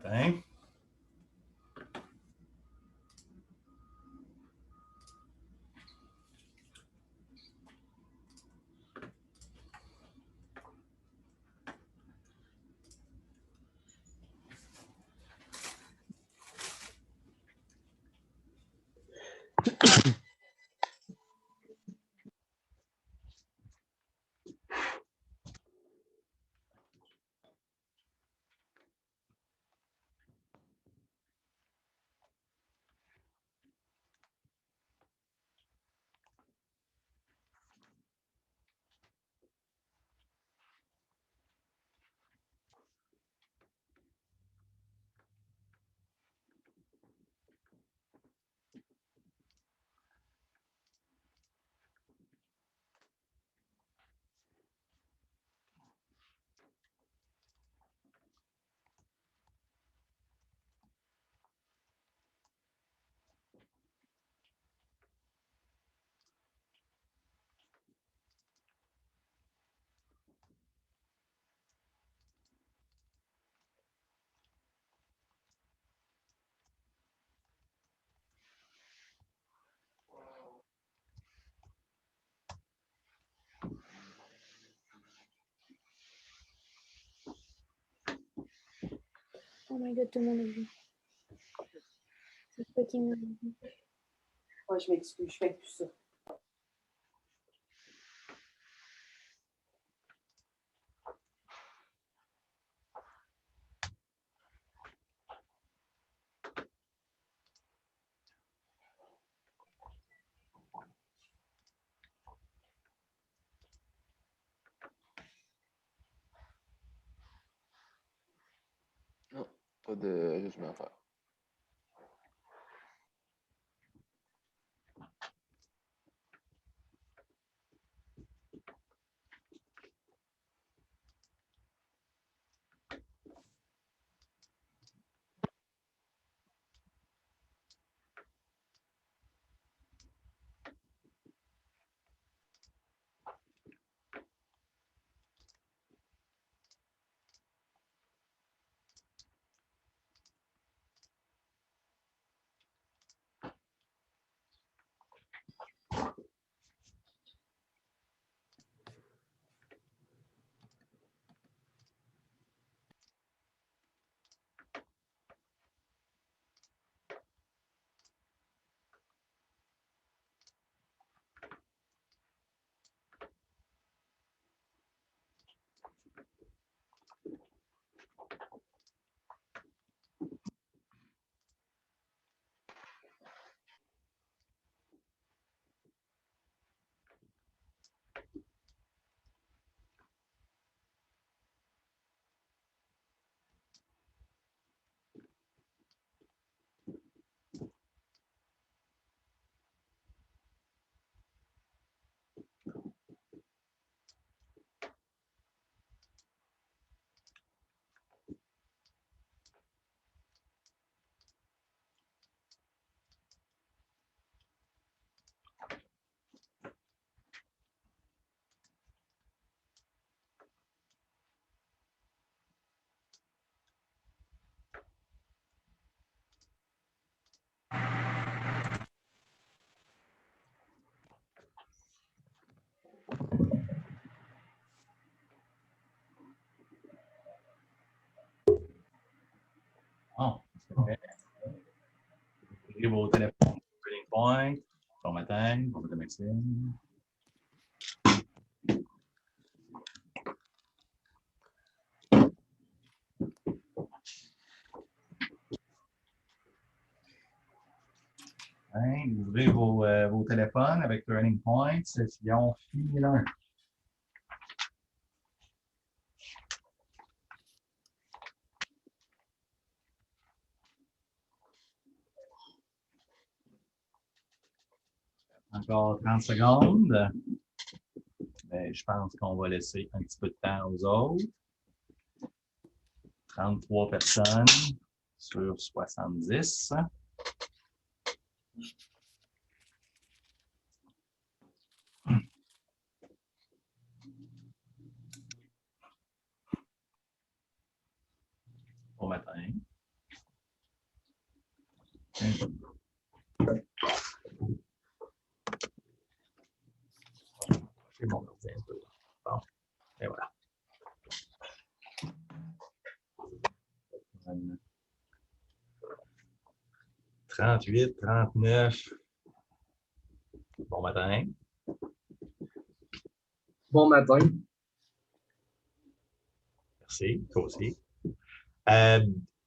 matin. Oh my god, tout le monde est venu. C'est fucking. Ouais, je m'excuse, je fais plus ça. Non, pas de jugement à faire. Bon, c'est fait. Ouvrez vos téléphones, Turning Point, bon matin, bon matin, Maxime. Hein, ouvrez vos téléphones avec Turning Point, session fil 1. Encore 30 secondes. Mais je pense qu'on va laisser un petit peu de temps aux autres. 33 personnes sur 70. Bon matin. 38, 39. Bon matin. Bon matin. Merci, toi aussi.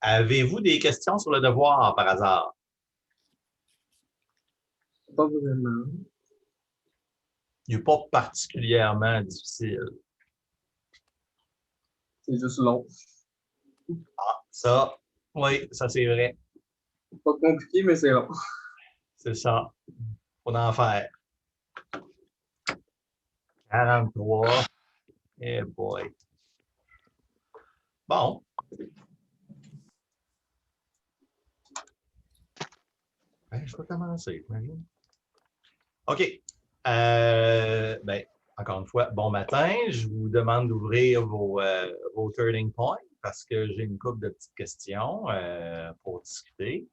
Avez-vous des questions sur le devoir par hasard? Pas vraiment. Il n'est pas particulièrement difficile. C'est juste long. Ça, oui, ça c'est vrai. Pas compliqué, mais c'est long. C'est ça. Faut en faire. 43. Eh boy. Bon. Ben, je vais commencer, j'imagine. OK. Ben, encore une fois, bon matin. Je vous demande d'ouvrir vos turning points parce que j'ai une couple de petites questions pour discuter.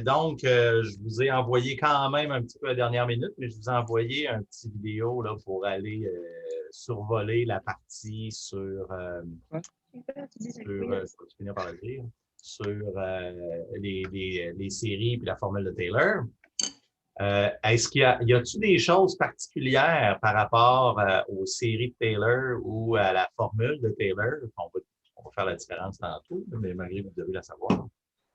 Donc, je vous ai envoyé quand même un petit peu à la dernière minute, mais je vous ai envoyé un petit vidéo là, pour aller survoler la partie sur, je vais finir par le dire, sur les séries et la formule de Taylor. Est-ce qu'il y a-t-il des choses particulières par rapport aux séries de Taylor ou à la formule de Taylor? On va faire la différence tantôt, mais malgré que vous devez la savoir.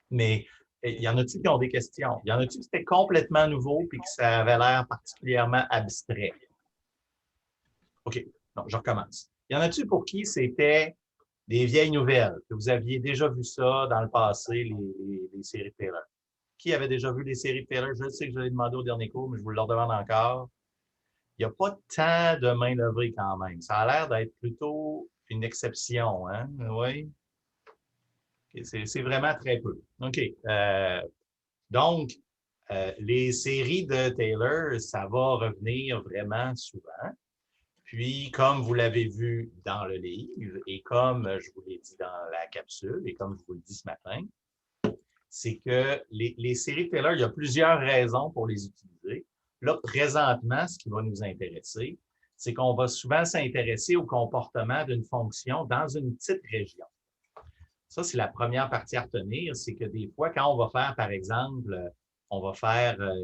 Mais il y en a-t-il qui ont des questions? Il y en a-t-il qui c'était complètement nouveau et que ça avait l'air particulièrement abstrait? OK, donc je recommence. Il y en a-t-il pour qui c'était des vieilles nouvelles, que vous aviez déjà vu ça dans le passé, les séries de Taylor? Qui avait déjà vu les séries de Taylor? Je sais que je l'ai demandé au dernier cours, mais je vous le redemande encore. Il n'y a pas tant de mains levées quand même. Ça a l'air d'être plutôt une exception, hein? Oui. C'est vraiment très peu. OK. Donc, les séries de Taylor, ça va revenir vraiment souvent. Puis, comme vous l'avez vu dans le livre et comme je vous l'ai dit dans la capsule et comme je vous le dis ce matin, c'est que les séries de Taylor, il y a plusieurs raisons pour les utiliser. Là, présentement, ce qui va nous intéresser, c'est qu'on va souvent s'intéresser au comportement d'une fonction dans une petite région. Ça, c'est la première partie à retenir, c'est que des fois, quand on va faire, par exemple, on va faire le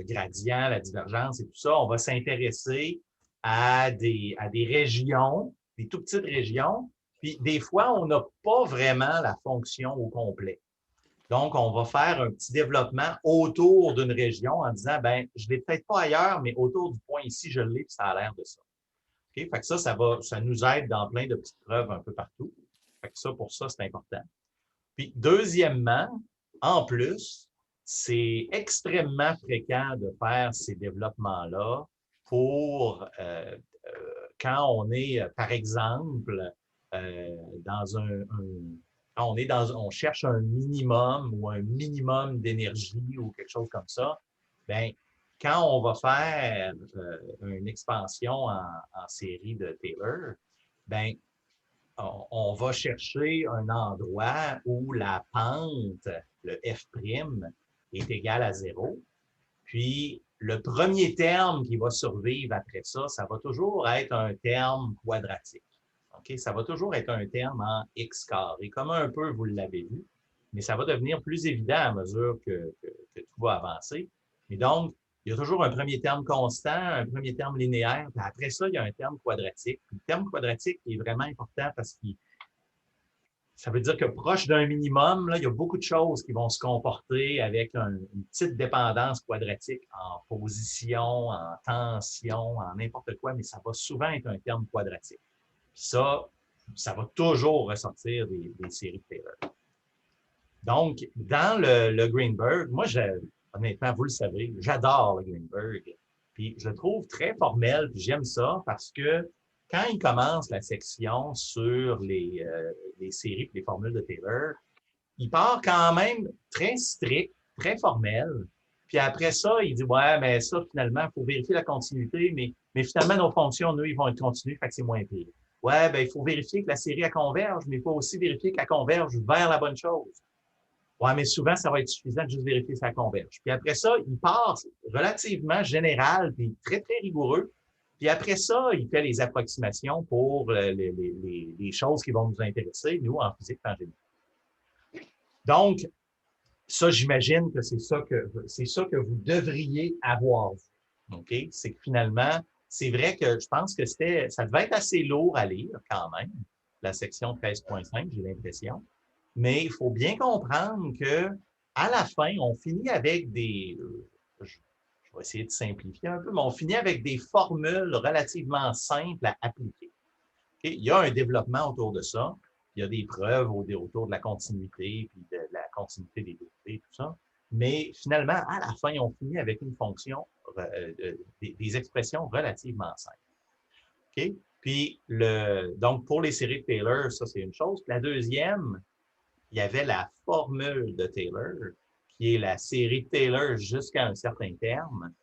gradient, la divergence et tout ça, on va s'intéresser à des régions, des tout petites régions, puis des fois, on n'a pas vraiment la fonction au complet. Donc, on va faire un petit développement autour d'une région en disant, ben, je ne l'ai peut-être pas ailleurs, mais autour du point ici, je l'ai, puis ça a l'air de ça. Okay? Fait que ça nous aide dans plein de petites preuves un peu partout. Fait que ça, pour ça, c'est important. Puis, deuxièmement, en plus, c'est extrêmement fréquent de faire ces développements-là pour quand on est, par exemple, quand on cherche un minimum ou un minimum d'énergie ou quelque chose comme ça, bien, quand on va faire une expansion en série de Taylor, bien, on va chercher un endroit où la pente, le F', est égal à 0. Puis, le premier terme qui va survivre après ça, ça va toujours être un terme quadratique. Okay? Ça va toujours être un terme en x carré, comme un peu vous l'avez vu, mais ça va devenir plus évident à mesure que tout va avancer. Et donc, il y a toujours un premier terme constant, un premier terme linéaire, puis après ça, il y a un terme quadratique. Puis le terme quadratique est vraiment important parce que ça veut dire que proche d'un minimum, là, il y a beaucoup de choses qui vont se comporter avec une petite dépendance quadratique en position, en tension, en n'importe quoi, mais ça va souvent être un terme quadratique. Puis ça va toujours ressortir des séries de Taylor. Donc, dans le Greenberg, moi, honnêtement, vous le savez, j'adore le Greenberg. Puis je le trouve très formel, puis j'aime ça parce que quand il commence la section sur les séries et les formules de Taylor, il part quand même très strict, très formel. Puis après ça, il dit, ouais, mais ça, finalement, il faut vérifier la continuité, mais finalement, nos fonctions, nous, ils vont être continues, fait que c'est moins pire. Ouais, ben il faut vérifier que la série, elle converge, mais il faut aussi vérifier qu'elle converge vers la bonne chose. Ouais, mais souvent, ça va être suffisant de juste vérifier si ça converge. Puis après ça, il part relativement général, puis très, très rigoureux. Puis après ça, il fait les approximations pour les choses qui vont nous intéresser, nous, en physique en général. Donc, ça, j'imagine que c'est ça que vous devriez avoir vu. OK? C'est que finalement, c'est vrai que je pense que ça devait être assez lourd à lire quand même, la section 13.5, j'ai l'impression. Mais il faut bien comprendre que à la fin, on finit avec je vais essayer de simplifier un peu, mais on finit avec des formules relativement simples à appliquer. Okay? Il y a un développement autour de ça. Il y a des preuves autour de la continuité, puis de la continuité des dérivés, tout ça. Mais finalement, à la fin, on finit avec une fonction, des expressions relativement simples. Okay? Puis, donc, pour les séries de Taylor, ça, c'est une chose. La deuxième, il y avait la formule de Taylor, qui est la série de Taylor jusqu'à un certain terme.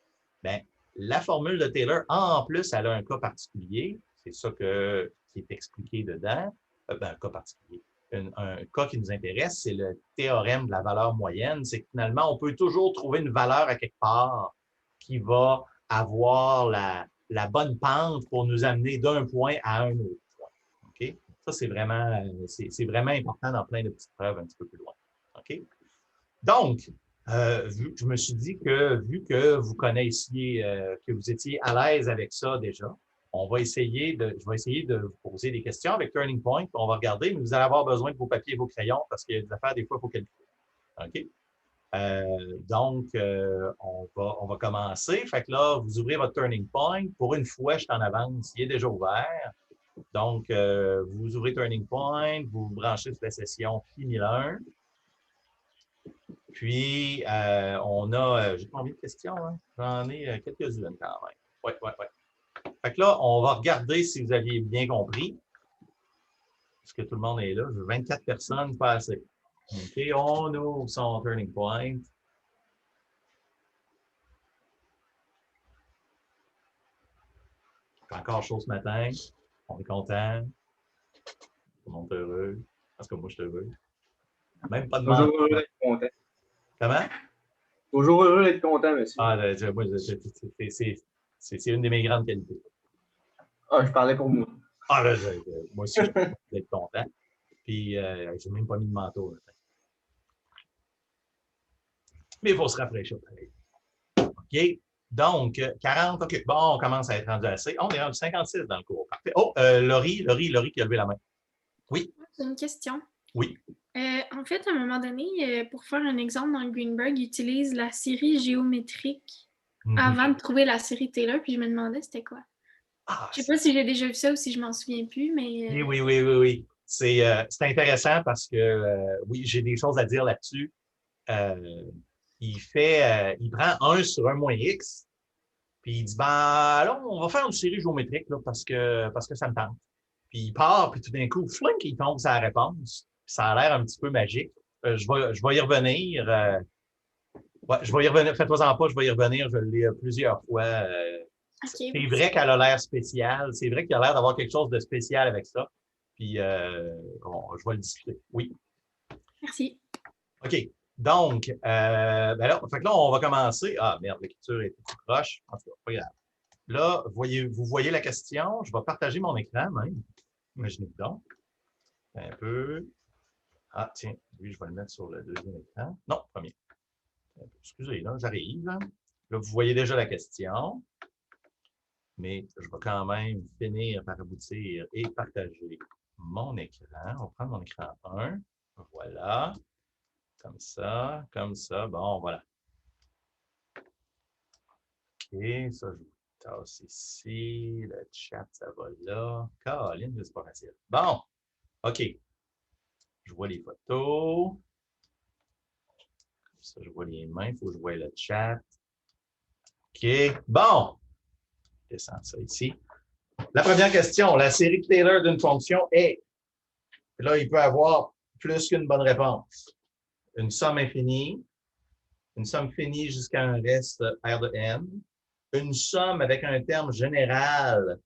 Bien, la formule de Taylor, en plus, elle a un cas particulier. C'est ça qui est expliqué dedans. Un cas particulier. Un cas qui nous intéresse, c'est le théorème de la valeur moyenne. C'est que finalement, on peut toujours trouver une valeur à quelque part qui va avoir la bonne pente pour nous amener d'un point à un autre point. OK? Ça, c'est vraiment important dans plein de petites preuves un petit peu plus loin. OK? Donc, je me suis dit que, vu que vous connaissiez, que vous étiez à l'aise avec ça déjà, je vais essayer de vous poser des questions avec Turning Point. On va regarder, mais vous allez avoir besoin de vos papiers et vos crayons parce qu'il y a des affaires, des fois, il faut calculer. OK? Donc, on va commencer. Fait que là, vous ouvrez votre Turning Point. Pour une fois, je suis en avance. Il est déjà ouvert. Donc, vous ouvrez Turning Point, vous vous branchez sur la session Phi 1001. Puis, on a, j'ai combien de questions? Hein? J'en ai quelques-unes quand même. Oui. Fait que là, on va regarder si vous aviez bien compris. Est-ce que tout le monde est là? 24 personnes, pas assez. OK, on ouvre son Turning Point. C'est encore chaud ce matin. On est content. Tout le monde est heureux. Parce que moi, je suis heureux. Même pas de Toujours manteau. heureux d'être content. Comment? Toujours heureux d'être content, monsieur. Ah, moi, c'est une de mes grandes qualités. Ah, je parlais pour moi. Ah, là, moi aussi, je suis d'être content. Puis, je n'ai même pas mis de manteau. Mais il faut se rafraîchir pareil. OK. Donc, 40, OK. Bon, on commence à être rendu assez. On est rendu 56 dans le cours. Parfait. Oh, Laurie qui a levé la main. Oui. J'ai une question. Oui. En fait, à un moment donné, pour faire un exemple dans Greenberg, il utilise la série géométrique avant de trouver la série Taylor, puis je me demandais c'était quoi. Je ne sais pas si j'ai déjà vu ça ou si je m'en souviens plus, mais... Oui. C'est intéressant parce que, oui, j'ai des choses à dire là-dessus. Il prend 1 sur 1 moins X, puis il dit, ben, là, on va faire une série géométrique là, parce que ça me tente. Puis il part, puis tout d'un coup, flink, il tombe sur la réponse. Ça a l'air un petit peu magique. Je vais y revenir. Je vais y revenir. Faites-moi-en pas, je vais y revenir. Je l'ai plusieurs fois. Okay, c'est vrai qu'elle a l'air spéciale. C'est vrai qu'il a l'air d'avoir quelque chose de spécial avec ça. Puis, je vais le discuter. Oui. Merci. OK. Donc, ben là, on va commencer. Ah, merde, l'écriture est tout proche. En tout cas, pas grave. Là, vous voyez la question. Je vais partager mon écran même. Imaginez donc. Un peu. Ah, tiens, lui, je vais le mettre sur le deuxième écran. Non, premier. Excusez, là, j'arrive. Là, vous voyez déjà la question. Mais je vais quand même finir par aboutir et partager mon écran. On va prendre mon écran 1. Voilà. Comme ça. Bon, voilà. OK, ça, je vous tasse ici. Le chat, ça va là. Caroline, c'est pas facile. Bon, OK. Je vois les photos. Ça, je vois les mains. Il faut que je voie le chat. OK. Bon. Je descends ça ici. La première question. La série de Taylor d'une fonction est. Là, il peut avoir plus qu'une bonne réponse. Une somme infinie. Une somme finie jusqu'à un reste R de n. Une somme avec un terme général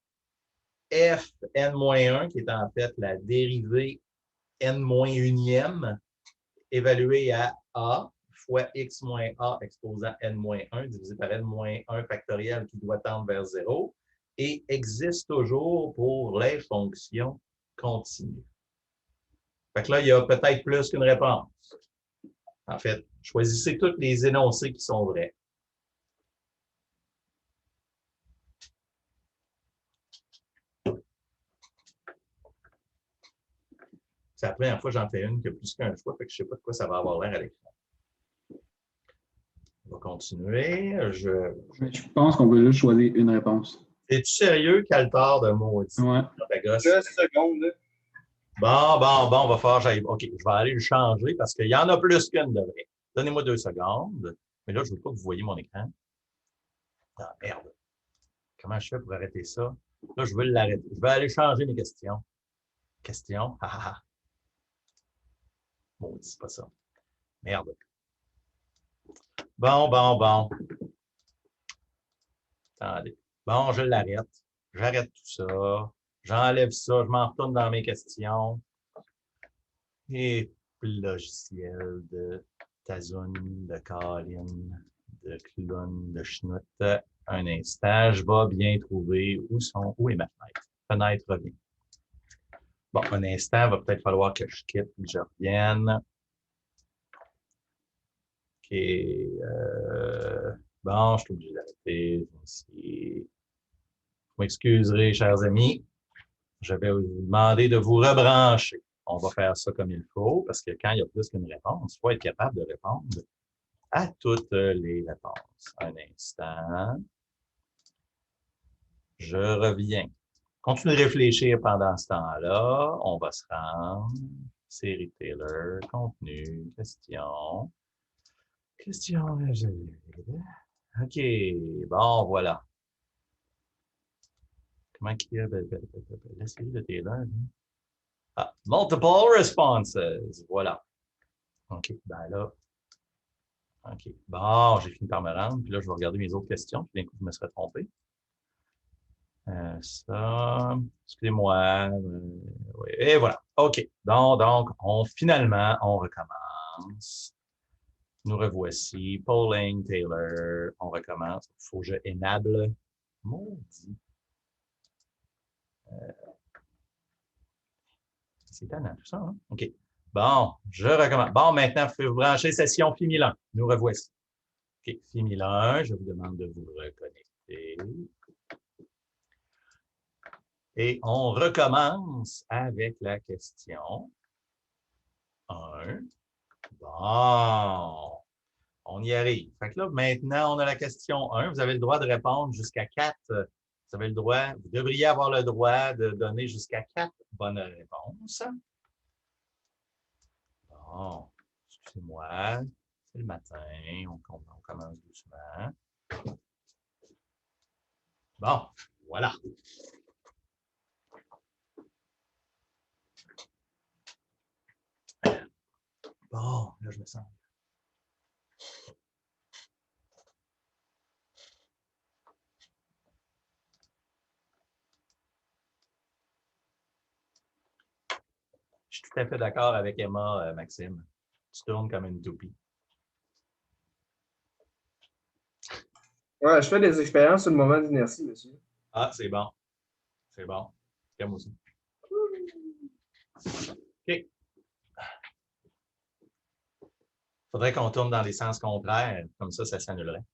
f n-1, qui est en fait la dérivée n-1e, évaluée à a fois x moins a exposant n-1 divisé par n-1 factoriel qui doit tendre vers 0 et existe toujours pour les fonctions continues. Fait que là, il y a peut-être plus qu'une réponse. En fait, choisissez tous les énoncés qui sont vrais. C'est la première fois que j'en fais une qui a plus qu'un choix, fait que je ne sais pas de quoi ça va avoir l'air à l'écran. On va continuer. Je pense qu'on peut juste choisir une réponse. Es-tu sérieux, Caltar de maudit? Ouais. 2 secondes. Là. Bon, on va faire. OK, je vais aller le changer parce qu'il y en a plus qu'une de vrai. Donnez-moi 2 secondes. Mais là, je ne veux pas que vous voyez mon écran. Ah, merde. Comment je fais pour arrêter ça? Là, je veux l'arrêter. Je vais aller changer mes questions. Questions? Ah, ah, ah. Maudit, c'est pas ça. Merde. Bon. Attendez. Bon, je l'arrête. J'arrête tout ça. J'enlève ça. Je m'en retourne dans mes questions. Et puis le logiciel de Tazoun, de Colin, de Clown, de Schnout. Un instant, je vais bien trouver où est ma fenêtre. Fenêtre revient. Bon, un instant, il va peut-être falloir que je quitte et que je revienne. OK. Bon, je suis obligé d'arrêter ici. Vous m'excuserez, chers amis. Je vais vous demander de vous rebrancher. On va faire ça comme il faut, parce que quand il y a plus qu'une réponse, il faut être capable de répondre à toutes les réponses. Un instant. Je reviens. Continuez de réfléchir pendant ce temps-là. On va se rendre. Série Taylor, contenu, question. Question. OK. Bon, voilà. Comment qu'il y a la série de Taylor? Ah, multiple responses. Voilà. OK. Ben là. OK. Bon, j'ai fini par me rendre. Puis là, je vais regarder mes autres questions. Puis d'un coup, je me serais trompé. Ça. Excusez-moi. Oui. Et voilà. OK. Donc, finalement, on recommence. Nous revoici. Polling, Taylor. On recommence. Il faut que je enable. Maudit. C'est étonnant tout ça, hein? OK. Bon, je recommence. Bon, maintenant, vous pouvez vous brancher session FI1001. Nous revoici. OK, FI1001, je vous demande de vous reconnecter. Et on recommence avec la question 1. Bon, on y arrive. Fait que là, maintenant, on a la question 1. Vous avez le droit de répondre jusqu'à 4. Vous avez le droit, vous devriez avoir le droit de donner jusqu'à 4 bonnes réponses. Bon, excusez-moi, c'est le matin, on commence doucement. Bon, voilà. Bon, là, je me sens. Je suis tout à fait d'accord avec Emma, Maxime. Tu tournes comme une toupie. Ouais, je fais des expériences sur le moment d'inertie, monsieur. Ah, c'est bon. C'est bon. Comme aussi. OK. Faudrait qu'on tourne dans les sens contraires. Comme ça s'annulerait.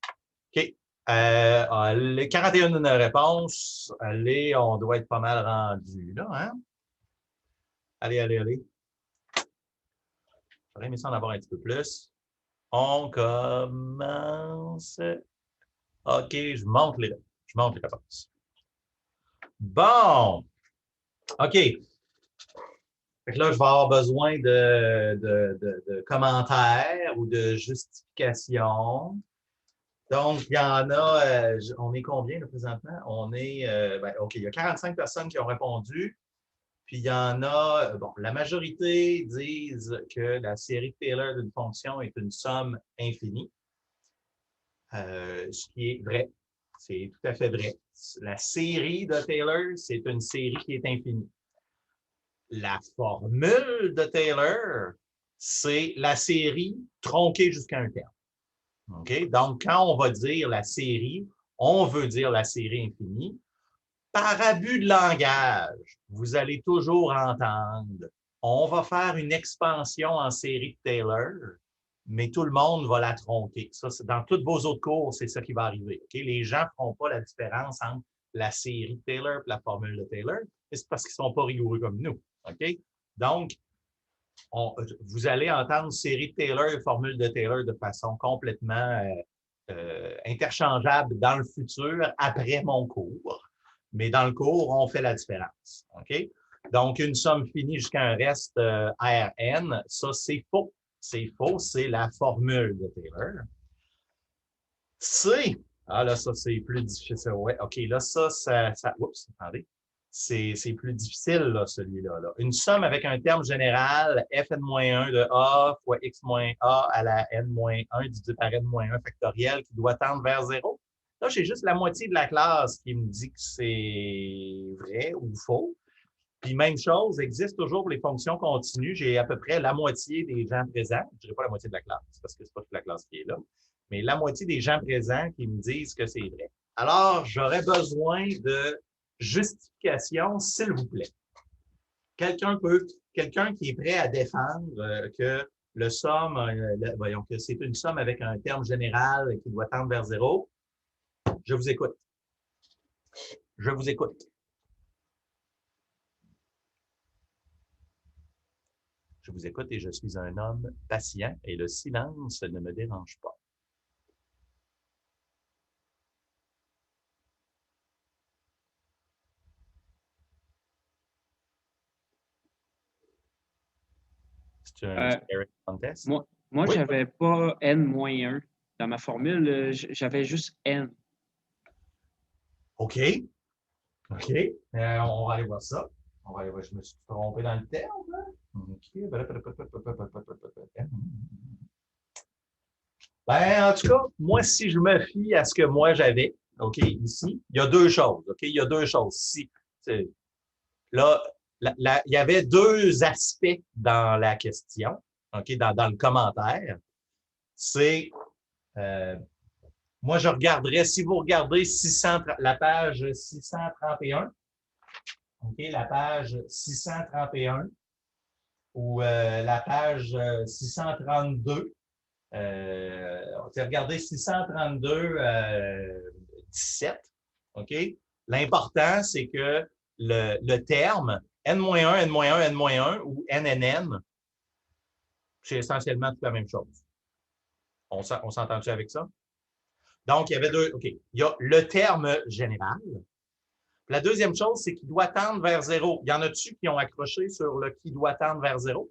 OK. Les 41 réponses. Allez, on doit être pas mal rendu là, hein? Allez. J'aurais aimé ça en avoir un petit peu plus. On commence. OK, je monte les réponses. Bon. OK. Fait que là, je vais avoir besoin de commentaires ou de justifications. Donc, il y en a, on est combien là, présentement? On est, OK, il y a 45 personnes qui ont répondu. Puis il y en a, bon, la majorité disent que la série de Taylor d'une fonction est une somme infinie. Ce qui est vrai. C'est tout à fait vrai. La série de Taylor, c'est une série qui est infinie. La formule de Taylor, c'est la série tronquée jusqu'à un terme. OK? Donc, quand on va dire la série, on veut dire la série infinie. Par abus de langage, vous allez toujours entendre, on va faire une expansion en série de Taylor. mais tout le monde va la tronquer. Ça, dans tous vos autres cours, c'est ça qui va arriver. Okay? Les gens ne feront pas la différence entre la série de Taylor et la formule de Taylor, et c'est parce qu'ils ne sont pas rigoureux comme nous. Okay? Donc, vous allez entendre série de Taylor et formule de Taylor de façon complètement interchangeable dans le futur, après mon cours. Mais dans le cours, on fait la différence. OK? Donc, une somme finie jusqu'à un reste ARN, ça, c'est faux. C'est faux, c'est la formule de Taylor. C, là, ça, c'est plus difficile. Ouais, OK, là, oups, attendez. C'est plus difficile, là, celui-là. Là. Une somme avec un terme général, fn-1 de A fois x-A à la n-1 divisé par n-1 factoriel qui doit tendre vers 0. Là, j'ai juste la moitié de la classe qui me dit que c'est vrai ou faux. Puis, même chose, existe toujours pour les fonctions continues. J'ai à peu près la moitié des gens présents. Je ne dirais pas la moitié de la classe, parce que ce n'est pas toute la classe qui est là. Mais la moitié des gens présents qui me disent que c'est vrai. Alors, j'aurais besoin de justification, s'il vous plaît. Quelqu'un qui est prêt à défendre que que c'est une somme avec un terme général qui doit tendre vers 0, je vous écoute. Je vous écoute. Je vous écoute et je suis un homme patient et le silence ne me dérange pas. C'est un scary contest? Moi Oui. j'avais pas N-1. Dans ma formule, j'avais juste N. OK. OK. On va aller voir ça. On va aller voir. Je me suis trompé dans le terme. OK. Ben, en tout cas, moi, si je me fie à ce que moi j'avais, OK, ici, il y a deux choses. OK, il y a deux choses. Là, il y avait deux aspects dans la question, OK, dans le commentaire. C'est, moi, je regarderais, si vous regardez la page 631, OK, la page 631 ou la page 632, regardez 632, 17, OK? L'important, c'est que le terme N-1, N-1, N-1 ou NNN, c'est essentiellement toute la même chose. On s'entend-tu avec ça? Donc, il y avait deux. OK. Il y a le terme général. La deuxième chose, c'est qu'il doit tendre vers 0. Il y en a-tu qui ont accroché sur le qui doit tendre vers 0?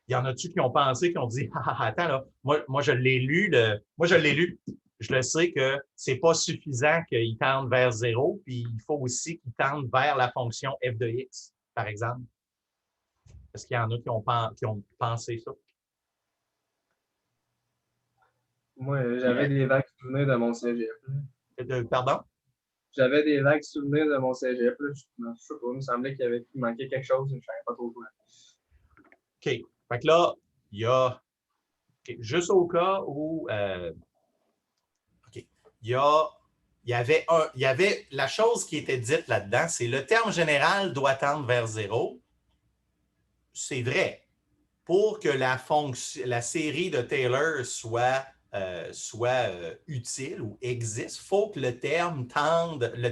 Il y en a-tu qui ont pensé, qui ont dit attends, là, moi je l'ai lu, je le sais que c'est pas suffisant qu'il tende vers 0, puis il faut aussi qu'il tende vers la fonction f de x, par exemple. Est-ce qu'il y en a qui ont pensé ça? Moi, j'avais des vagues souvenirs de mon cégep. Pardon? J'avais des vagues souvenirs de mon cégep. Je sais pas, il me semblait qu'il manquait quelque chose, mais je ne savais pas trop quoi. OK. Fait que là, il y a, juste au cas où, OK, il y avait la chose qui était dite là-dedans, c'est le terme général doit tendre vers 0. C'est vrai. Pour que la série de Taylor soit utile ou existe, il faut que le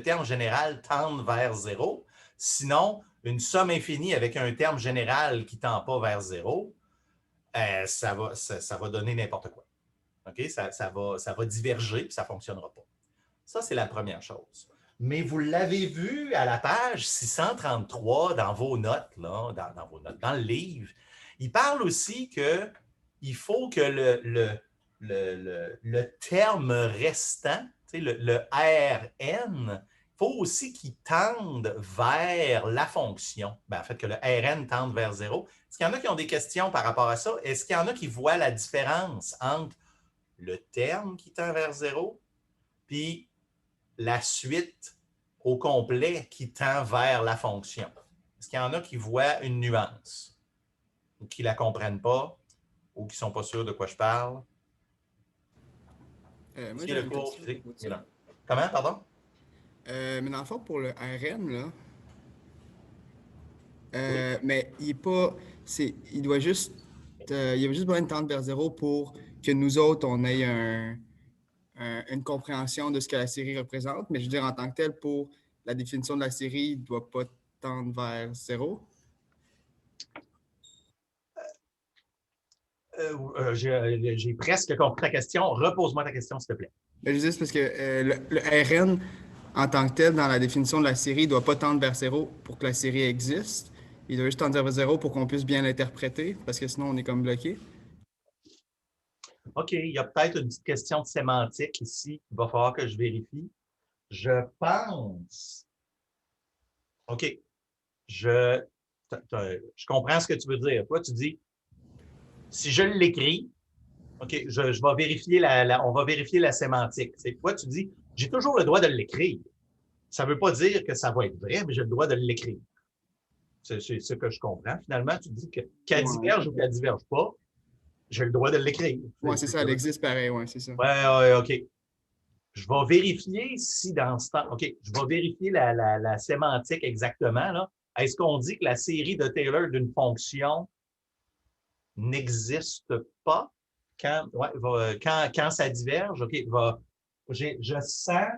terme général tende vers 0. Sinon, une somme infinie avec un terme général qui ne tend pas vers 0, ça va donner n'importe quoi. Okay? Ça va diverger et ça ne fonctionnera pas. Ça, c'est la première chose. Mais vous l'avez vu à la page 633 dans vos notes, là, dans le livre, il parle aussi qu'il faut que le terme restant, le RN, il faut aussi qu'il tende vers la fonction. En fait, que le RN tende vers 0. Est-ce qu'il y en a qui ont des questions par rapport à ça? Est-ce qu'il y en a qui voient la différence entre le terme qui tend vers 0 puis la suite au complet qui tend vers la fonction? Est-ce qu'il y en a qui voient une nuance ou qui ne la comprennent pas ou qui ne sont pas sûrs de quoi je parle? Moi, j'ai une question. Comment, pardon? Mais dans le fond, pour le RN, là, Mais il est pas. Il doit juste. Il y a juste besoin de tendre vers 0 pour que nous autres, on ait une compréhension de ce que la série représente. Mais je veux dire, en tant que tel, pour la définition de la série, il ne doit pas tendre vers 0. J'ai presque compris ta question. Repose-moi ta question, s'il te plaît. Je dis parce que le RN, en tant que tel, dans la définition de la série, ne doit pas tendre vers 0 pour que la série existe. Il doit juste tendre vers 0 pour qu'on puisse bien l'interpréter, parce que sinon, on est comme bloqué. OK, il y a peut-être une petite question de sémantique ici qu'il va falloir que je vérifie. Je pense. OK. Je comprends ce que tu veux dire. Toi, tu dis, si je l'écris, OK, je vais vérifier on va vérifier la sémantique. Toi, tu dis, j'ai toujours le droit de l'écrire. Ça ne veut pas dire que ça va être vrai, mais j'ai le droit de l'écrire. C'est ce que je comprends. Finalement, tu dis qu'elle diverge ou qu'elle ne diverge pas, j'ai le droit de l'écrire. Oui, c'est ça, elle existe pareil, oui, c'est ça. Oui, OK. Je vais vérifier si dans ce temps. OK, je vais vérifier la sémantique exactement. Là. Est-ce qu'on dit que la série de Taylor d'une fonction n'existe pas quand ça diverge? OK, je sens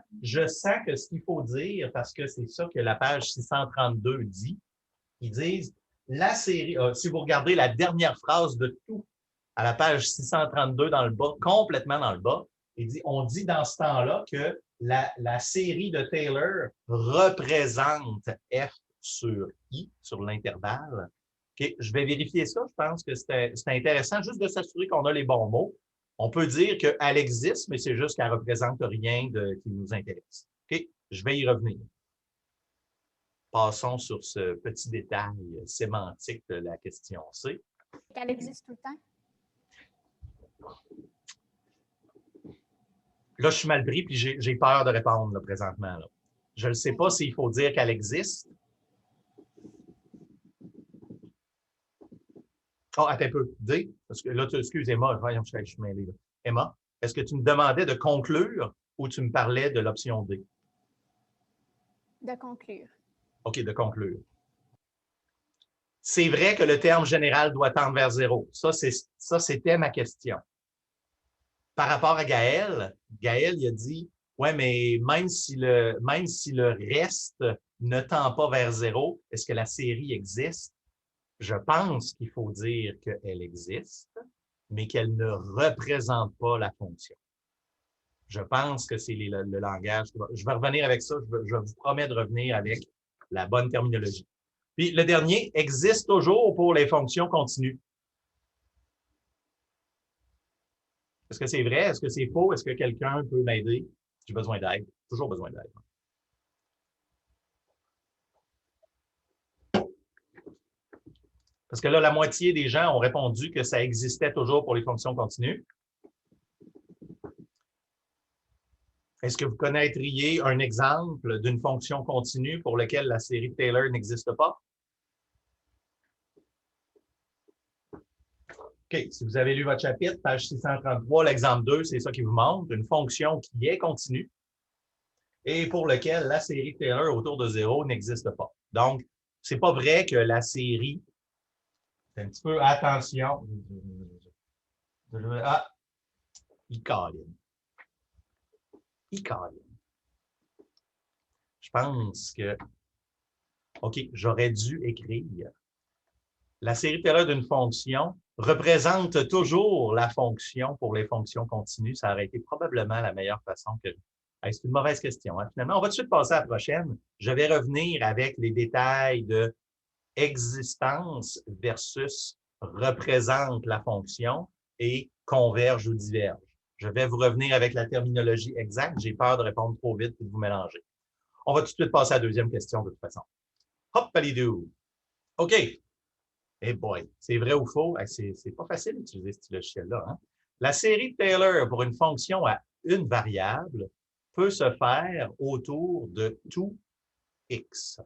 que ce qu'il faut dire, parce que c'est ça que la page 632 dit, ils disent la série, si vous regardez la dernière phrase de tout à la page 632 dans le bas, complètement dans le bas, on dit dans ce temps-là que la série de Taylor représente F sur I, sur l'intervalle. Okay, je vais vérifier ça. Je pense que c'est intéressant juste de s'assurer qu'on a les bons mots. On peut dire qu'elle existe, mais c'est juste qu'elle ne représente rien qui nous intéresse. Okay, je vais y revenir. Passons sur ce petit détail sémantique de la question C. Qu'elle existe tout le temps? Là, je suis mal pris, puis j'ai peur de répondre là, présentement. Là. Je ne sais pas s'il faut dire qu'elle existe. Oh, attends un peu. D, parce que là, excusez-moi, voyons, je suis mêlé. Là. Emma, est-ce que tu me demandais de conclure ou tu me parlais de l'option D? De conclure. OK, de conclure. C'est vrai que le terme général doit tendre vers 0. Ça, c'était ma question. Par rapport à Gaël, il a dit, ouais, mais même si le reste ne tend pas vers 0, est-ce que la série existe? Je pense qu'il faut dire qu'elle existe, mais qu'elle ne représente pas la fonction. Je pense que c'est le langage. Je vais revenir avec ça. Je vous promets de revenir avec la bonne terminologie. Puis le dernier, existe toujours pour les fonctions continues. Est-ce que c'est vrai? Est-ce que c'est faux? Est-ce que quelqu'un peut m'aider? J'ai besoin d'aide. Toujours besoin d'aide. Parce que là, la moitié des gens ont répondu que ça existait toujours pour les fonctions continues. Est-ce que vous connaîtriez un exemple d'une fonction continue pour laquelle la série de Taylor n'existe pas? OK, si vous avez lu votre chapitre, page 633, l'exemple 2, c'est ça qui vous montre, une fonction qui est continue et pour laquelle la série de Taylor autour de 0 n'existe pas. Donc, c'est pas vrai que la série... Un petit peu, attention. Ah, Icaline. Je pense que, OK, j'aurais dû écrire. La série Taylor d'une fonction représente toujours la fonction pour les fonctions continues. Ça aurait été probablement la meilleure façon que... C'est une mauvaise question. Hein? Finalement, on va tout de suite passer à la prochaine. Je vais revenir avec les détails de existence versus représente la fonction et converge ou diverge. Je vais vous revenir avec la terminologie exacte. J'ai peur de répondre trop vite et de vous mélanger. On va tout de suite passer à la deuxième question de toute façon. Hop, palidou. OK. Eh boy, c'est vrai ou faux? C'est pas facile d'utiliser ce logiciel-là. Hein? La série de Taylor pour une fonction à une variable peut se faire autour de tout x.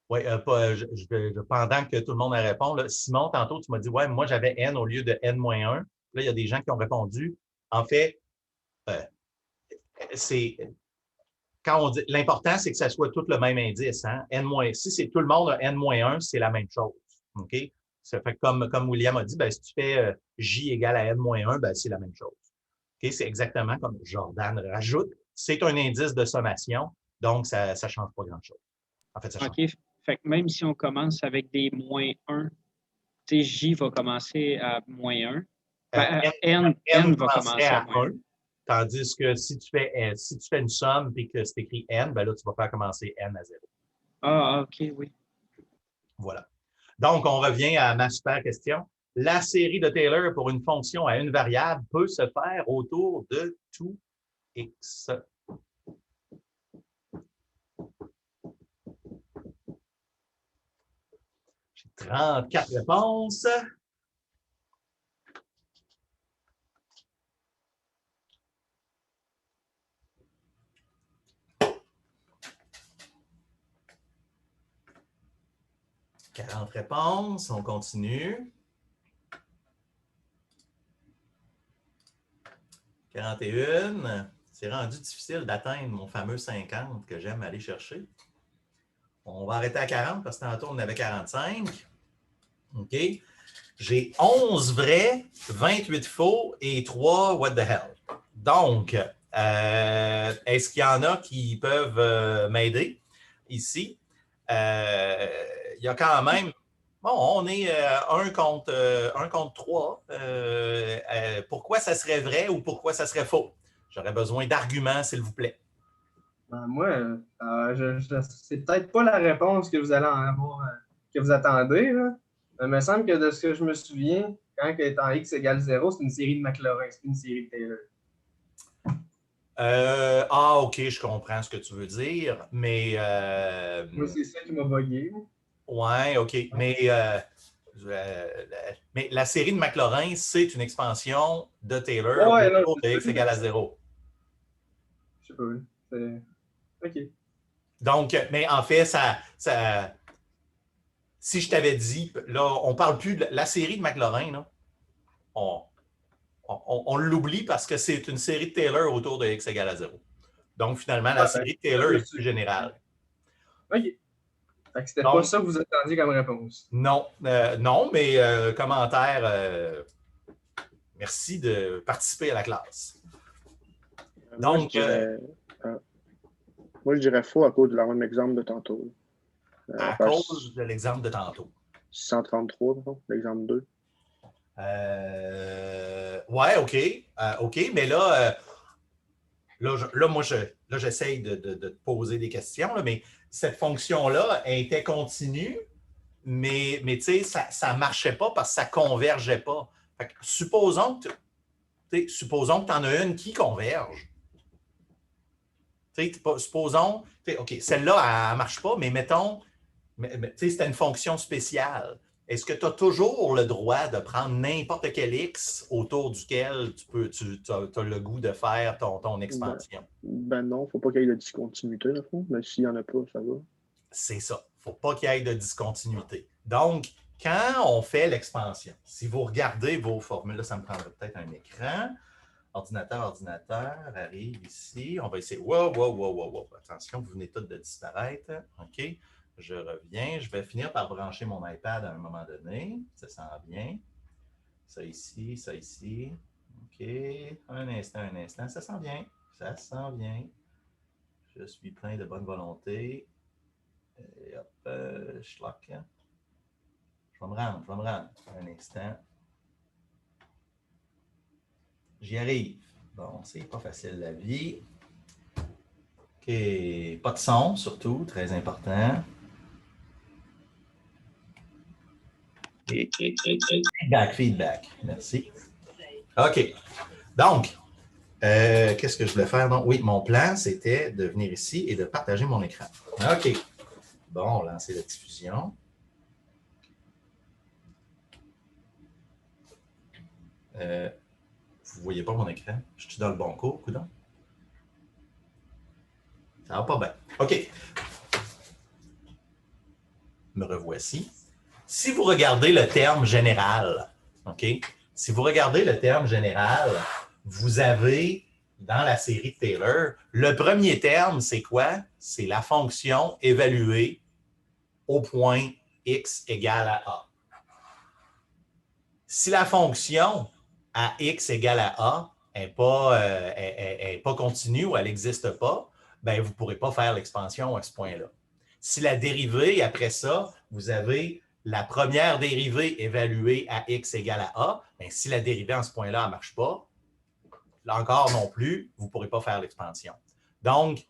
Oui, pendant que tout le monde répond, là, Simon, tantôt, tu m'as dit, ouais, moi, j'avais n au lieu de n-1. Là, il y a des gens qui ont répondu. En fait, quand on dit, l'important, c'est que ça soit tout le même indice. Hein? Si c'est tout le monde a N-1, c'est la même chose. OK? Ça fait comme William a dit, ben, si tu fais J égale à N-1, ben, c'est la même chose. OK? C'est exactement comme Jordan rajoute. C'est un indice de sommation, donc ça ne change pas grand-chose. En fait, ça change. OK. Fait que même si on commence avec des -1, J va commencer à -1. N va commencer à 1. Tandis que si tu fais une somme et que c'est écrit N, ben là, tu vas faire commencer N à 0. Ah, OK, oui. Voilà. Donc, on revient à ma super question. La série de Taylor pour une fonction à une variable peut se faire autour de tout X. J'ai 34 réponses. « 40 réponses, on continue. 41. C'est rendu difficile d'atteindre mon fameux 50 que j'aime aller chercher. On va arrêter à 40 parce que tantôt, on avait 45. OK. J'ai 11 vrais, 28 faux et 3 what the hell. Donc, est-ce qu'il y en a qui peuvent m'aider ici? Il y a quand même... Bon, on est 1 contre 3. Pourquoi ça serait vrai ou pourquoi ça serait faux? J'aurais besoin d'arguments, s'il vous plaît. Ben, moi, c'est peut-être pas la réponse que vous allez en avoir, que vous attendez. Là. Il me semble que de ce que je me souviens, quand étant X égale 0, c'est une série de McLaurin, c'est une série de Taylor. OK, je comprends ce que tu veux dire, mais... Moi, c'est ça qui m'a bugué. Oui, OK. Mais la série de McLaurin, c'est une expansion de Taylor autour de X égale à 0. Je sais pas. OK. Donc, mais en fait, si je t'avais dit, là, on ne parle plus de la série de McLaurin, là, on l'oublie parce que c'est une série de Taylor autour de X égale à 0. Donc, finalement, la série de Taylor est plus générale. OK. C'était pas ça que vous attendiez comme réponse. Non, non, mais commentaire, merci de participer à la classe. Donc, moi, je dirais faux à cause de la même exemple de tantôt. À cause de l'exemple de tantôt. 633, l'exemple 2. Ouais, OK. OK, mais là, moi, j'essaye de te poser des questions, là, mais cette fonction-là était continue, mais tu sais, ça ne marchait pas parce que ça ne convergeait pas. Fait que, supposons que tu en as une qui converge. Supposons, OK, celle-là, elle ne marche pas, mais mettons, c'était une fonction spéciale. Est-ce que tu as toujours le droit de prendre n'importe quel X autour duquel tu as le goût de faire ton expansion? Ben non, il ne faut pas qu'il y ait de discontinuité, dans fond, mais s'il n'y en a pas, ça va. C'est ça. Il ne faut pas qu'il y ait de discontinuité. Donc, quand on fait l'expansion, si vous regardez vos formules, là, ça me prendrait peut-être un écran. Ordinateur, arrive ici. On va essayer. Wow. Attention, vous venez tous de disparaître. OK. Je reviens. Je vais finir par brancher mon iPad à un moment donné. Ça sent bien. Ça ici, ça ici. OK. Un instant. Ça sent bien. Ça sent bien. Je suis plein de bonne volonté. Et hop, schlock. Je vais me rendre. Un instant. J'y arrive. Bon, c'est pas facile la vie. OK. Pas de son, surtout. Très important. Feedback. Merci. OK. Donc, qu'est-ce que je voulais faire? Donc, oui, mon plan, c'était de venir ici et de partager mon écran. OK. Bon, lancer la diffusion. Vous ne voyez pas mon écran? Je suis dans le bon cours, coudonc? Ça va pas bien. OK. Me revoici. Si vous regardez le terme général, OK? Si vous regardez le terme général, vous avez dans la série de Taylor, le premier terme, c'est quoi? C'est la fonction évaluée au point x égale à a. Si la fonction à x égale à a n'est pas continue ou elle n'existe pas, ben vous ne pourrez pas faire l'expansion à ce point-là. Si la dérivée, après ça, vous avez la première dérivée évaluée à x égale à a, bien, si la dérivée en ce point-là ne marche pas, là encore non plus, vous ne pourrez pas faire l'expansion. Donc,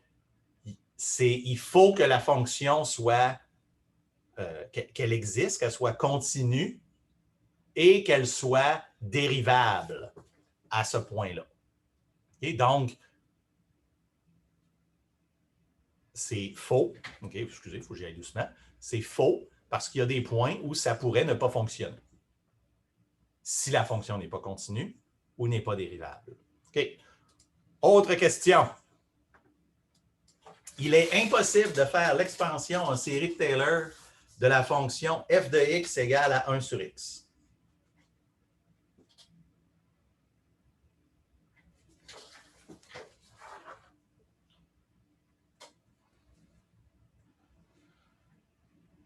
il faut que la fonction soit, qu'elle existe, qu'elle soit continue et qu'elle soit dérivable à ce point-là. Okay? Donc, c'est faux. OK, excusez, il faut que j'y aille doucement. C'est faux parce qu'il y a des points où ça pourrait ne pas fonctionner si la fonction n'est pas continue ou n'est pas dérivable. OK. Autre question. Il est impossible de faire l'expansion en série de Taylor de la fonction f de x égale à 1 sur x.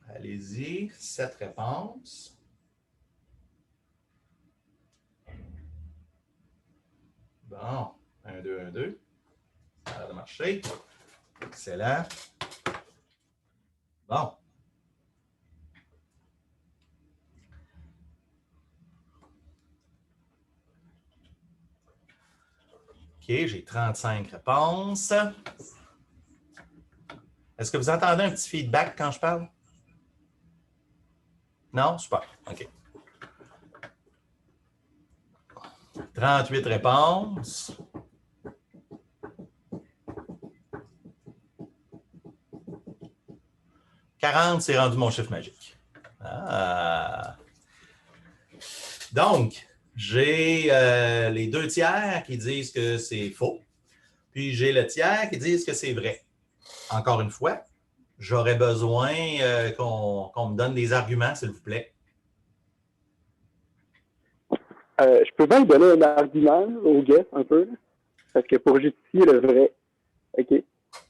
Allez-y, 7 réponses. Bon, 1, 2, 1, 2. Ça a l'air de marcher. Excellent. Bon. OK, j'ai 35 réponses. Est-ce que vous entendez un petit feedback quand je parle? Non? Super. OK. 38 réponses. « 40, c'est rendu mon chiffre magique. Ah. Donc, j'ai les 2 tiers qui disent que c'est faux, puis j'ai le tiers qui disent que c'est vrai. Encore une fois, j'aurais besoin qu'on me donne des arguments, s'il vous plaît. Je peux bien donner un argument au guess un peu, parce que pour justifier le vrai. OK?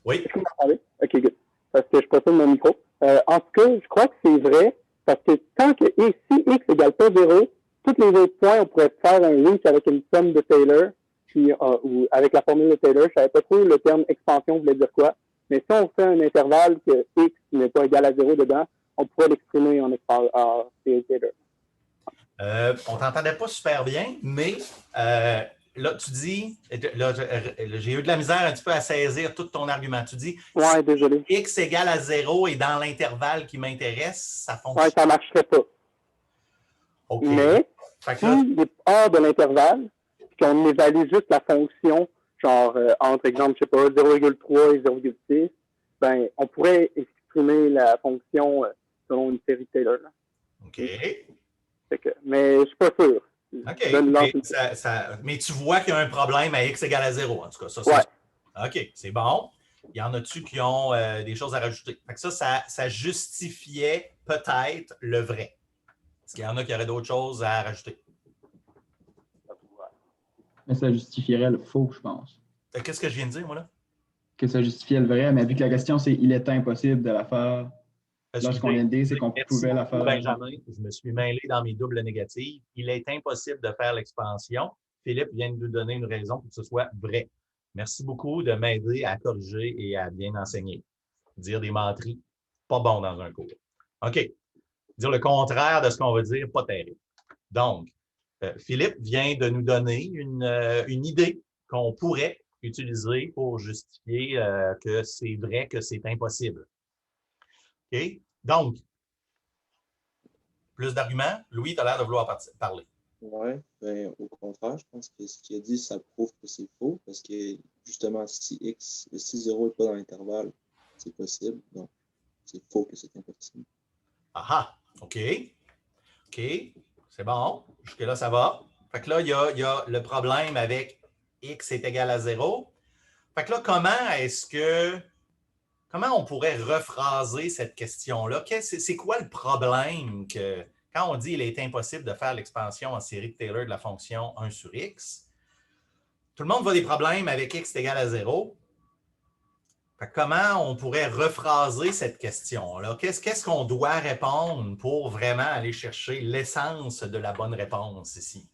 Oui. Est-ce que vous m'entendez? OK, good. Parce que je passe mon micro. En tout cas, je crois que c'est vrai, parce que tant que si x égale pas 0, tous les autres points, on pourrait faire un link avec une somme de Taylor, puis, ou avec la formule de Taylor. Je ne savais pas trop le terme expansion voulait dire quoi. Mais si on fait un intervalle que x n'est pas égal à 0 dedans, on pourrait l'exprimer en série Taylor. On ne t'entendait pas super bien, mais là, tu dis, là, j'ai eu de la misère un petit peu à saisir tout ton argument. Tu dis, ouais, désolé. Si x égale à 0 et dans l'intervalle qui m'intéresse, ça fonctionne. Oui, ça ne marcherait pas. OK. Mais si il est hors de l'intervalle, puis qu'on évalue juste la fonction, genre entre exemple, je sais pas, 0,3 et 0,6, ben, on pourrait exprimer la fonction selon une série Taylor. Là. OK. Mais je ne suis pas sûr. OK. Mais tu vois qu'il y a un problème à x égale à 0, en tout cas. Ça, ouais. OK, c'est bon. Il y en a-tu qui ont des choses à rajouter? Fait que ça justifiait peut-être le vrai. Est-ce qu'il y en a qui auraient d'autres choses à rajouter? Mais ça justifierait le faux, je pense. Qu'est-ce que je viens de dire, moi, là? Que ça justifiait le vrai, mais vu que la question, c'est il est impossible de la faire. Là, ce qu'on vient de dire, c'est qu'on pouvait la faire. Benjamin, je me suis mêlé dans mes doubles négatives. Il est impossible de faire l'expansion. Philippe vient de nous donner une raison pour que ce soit vrai. Merci beaucoup de m'aider à corriger et à bien enseigner. Dire des menteries, pas bon dans un cours. OK. Dire le contraire de ce qu'on veut dire, pas terrible. Donc, Philippe vient de nous donner une idée qu'on pourrait utiliser pour justifier que c'est vrai, que c'est impossible. OK? Donc, plus d'arguments. Louis, tu as l'air de vouloir parler. Oui, ben, au contraire, je pense que ce qu'il a dit, ça prouve que c'est faux, parce que justement, si 0 n'est pas dans l'intervalle, c'est possible. Donc, c'est faux que c'est impossible. Ah, OK. OK, c'est bon. Jusque-là, ça va. Fait que là, il y a le problème avec x est égal à 0. Fait que là, comment on pourrait rephraser cette question-là? C'est quoi le problème que, quand on dit qu'il est impossible de faire l'expansion en série de Taylor de la fonction 1 sur x, tout le monde voit des problèmes avec x est égal à 0. Comment on pourrait rephraser cette question-là? Qu'est-ce qu'on doit répondre pour vraiment aller chercher l'essence de la bonne réponse ici?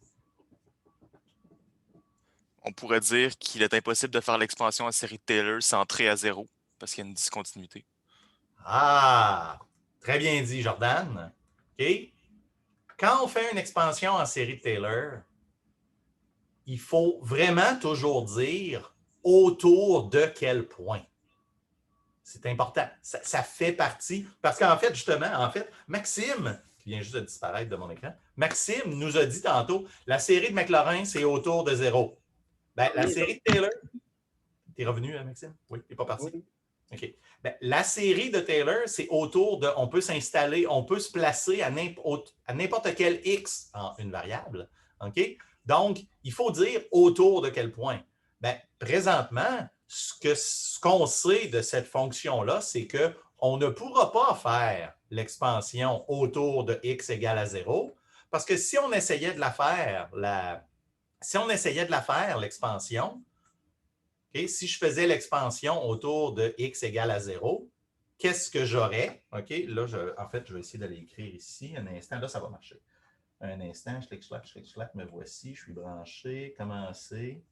On pourrait dire qu'il est impossible de faire l'expansion en série de Taylor centrée à 0 parce qu'il y a une discontinuité. Ah! Très bien dit, Jordan. OK? Quand on fait une expansion en série de Taylor, il faut vraiment toujours dire autour de quel point. C'est important. Ça fait partie. Parce qu'en fait, justement, Maxime, qui vient juste de disparaître de mon écran, Maxime nous a dit tantôt, la série de McLaurin, c'est autour de 0. Ben, la série de Taylor. T'es revenu, Maxime? Oui, t'es pas parti? Oui. OK. Ben, la série de Taylor, c'est autour de. On peut s'installer, on peut se placer à n'importe quel X en une variable. OK? Donc, il faut dire autour de quel point. Ben, présentement, ce qu'on sait de cette fonction-là, c'est qu'on ne pourra pas faire l'expansion autour de x égale à 0, parce que si on essayait de la faire, l'expansion, okay, si je faisais l'expansion autour de x égale à 0, qu'est-ce que j'aurais? OK, là, en fait, je vais essayer d'aller écrire ici. Un instant, là, ça va marcher. Un instant, je clique, me voici, je suis branché, commencer.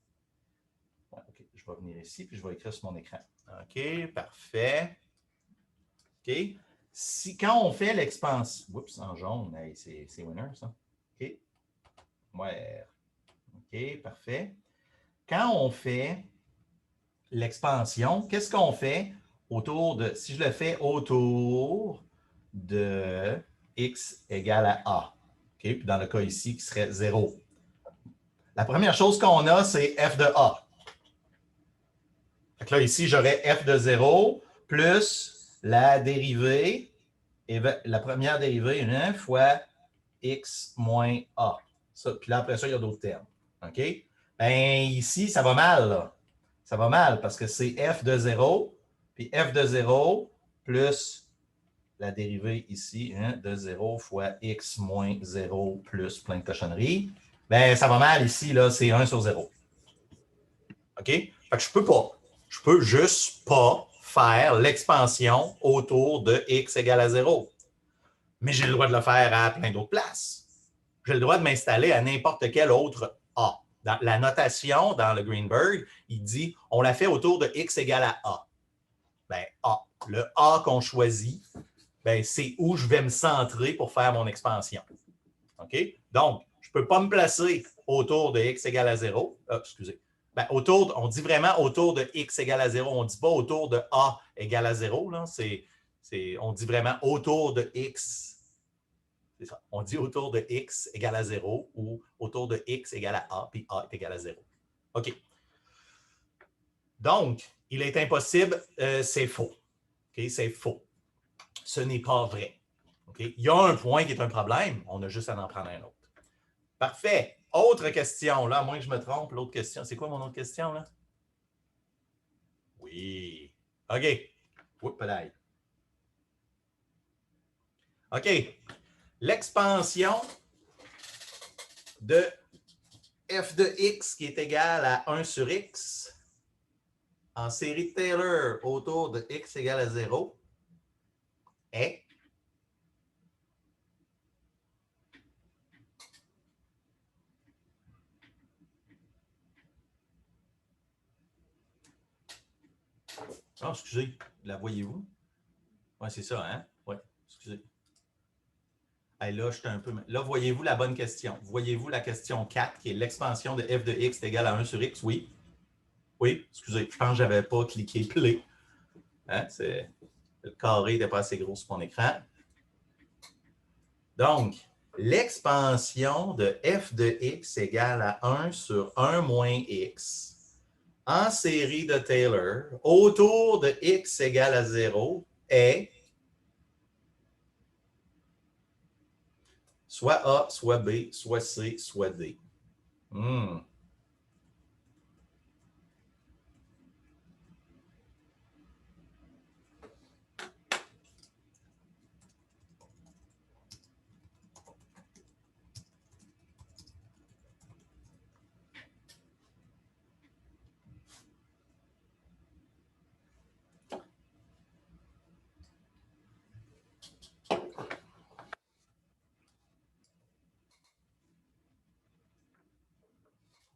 Ouais, OK, je vais venir ici, puis je vais écrire sur mon écran. OK, parfait. OK. Quand on fait l'expansion... Oups, en jaune, hey, c'est winner, ça. OK. Ouais. OK, parfait. Quand on fait l'expansion, qu'est-ce qu'on fait autour de... Si je le fais autour de x égale à a. OK, puis dans le cas ici, qui serait 0. La première chose qu'on a, c'est f de a. Donc là, ici, j'aurais f de 0 plus la dérivée, et la première dérivée, 1 fois x moins a. Ça, puis là, après ça, il y a d'autres termes. OK? Bien, ici, ça va mal. Là. Ça va mal parce que c'est f de 0, puis f de 0 plus la dérivée ici, de 0 fois x moins 0 plus plein de cochonneries. Bien, ça va mal ici, là, c'est 1 sur 0. OK? Fait que je peux juste pas faire l'expansion autour de x égale à 0. Mais j'ai le droit de le faire à plein d'autres places. J'ai le droit de m'installer à n'importe quel autre a. Dans la notation, dans le Greenberg, il dit on la fait autour de x égale à a. Bien, a. Le a qu'on choisit, bien, c'est où je vais me centrer pour faire mon expansion. OK? Donc, je ne peux pas me placer autour de x égale à 0. Excusez. Ben, on dit vraiment autour de x égale à 0. On ne dit pas autour de a égale à 0. Là. On dit vraiment autour de x. C'est ça. On dit autour de x égale à 0 ou autour de x égale à a, puis a est égal à 0. OK. Donc, il est impossible, c'est faux. OK? C'est faux. Ce n'est pas vrai. Okay? Il y a un point qui est un problème. On a juste à en prendre un autre. Parfait. Autre question, là, à moins que je me trompe, l'autre question. C'est quoi mon autre question, là? Oui. OK. Oups, là. OK. L'expansion de f de x qui est égal à 1 sur x en série de Taylor autour de x égale à 0 est oh, excusez, la voyez-vous? Oui, c'est ça, hein? Oui, excusez. Hey, là, j'étais un peu... Là, voyez-vous la bonne question? Voyez-vous la question 4, qui est l'expansion de f de x est égale à 1 sur x? Oui. Oui, excusez, je pense que je n'avais pas cliqué play. Hein? Le carré n'était pas assez gros sur mon écran. Donc, l'expansion de f de x égale à 1 sur 1 moins x en série de Taylor autour de x égale à 0 est soit A, soit B, soit C, soit D.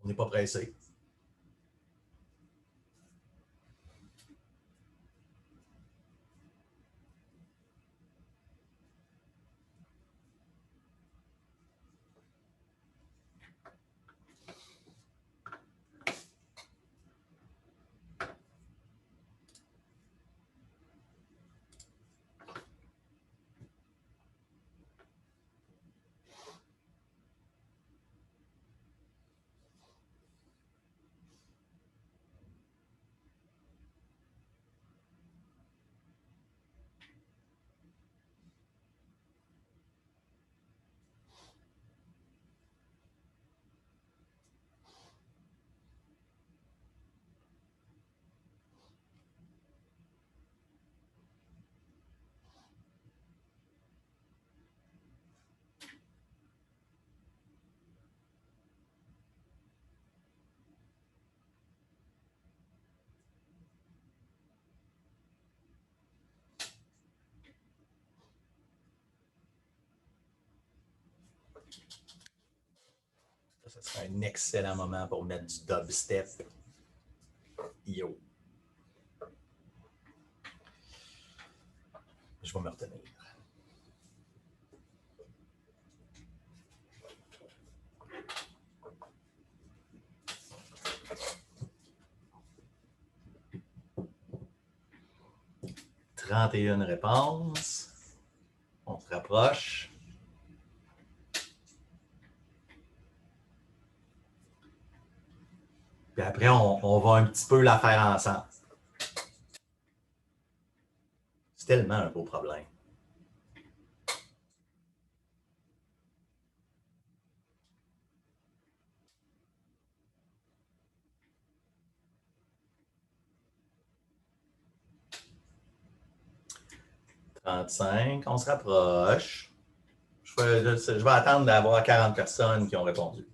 On n'est pas pressé. Ça serait un excellent moment pour mettre du dubstep. Yo. Je vais me retenir. « 31 réponses. On se rapproche. Puis après, on va un petit peu la faire ensemble. C'est tellement un beau problème. « 35, on se rapproche. Je vais attendre d'avoir 40 personnes qui ont répondu.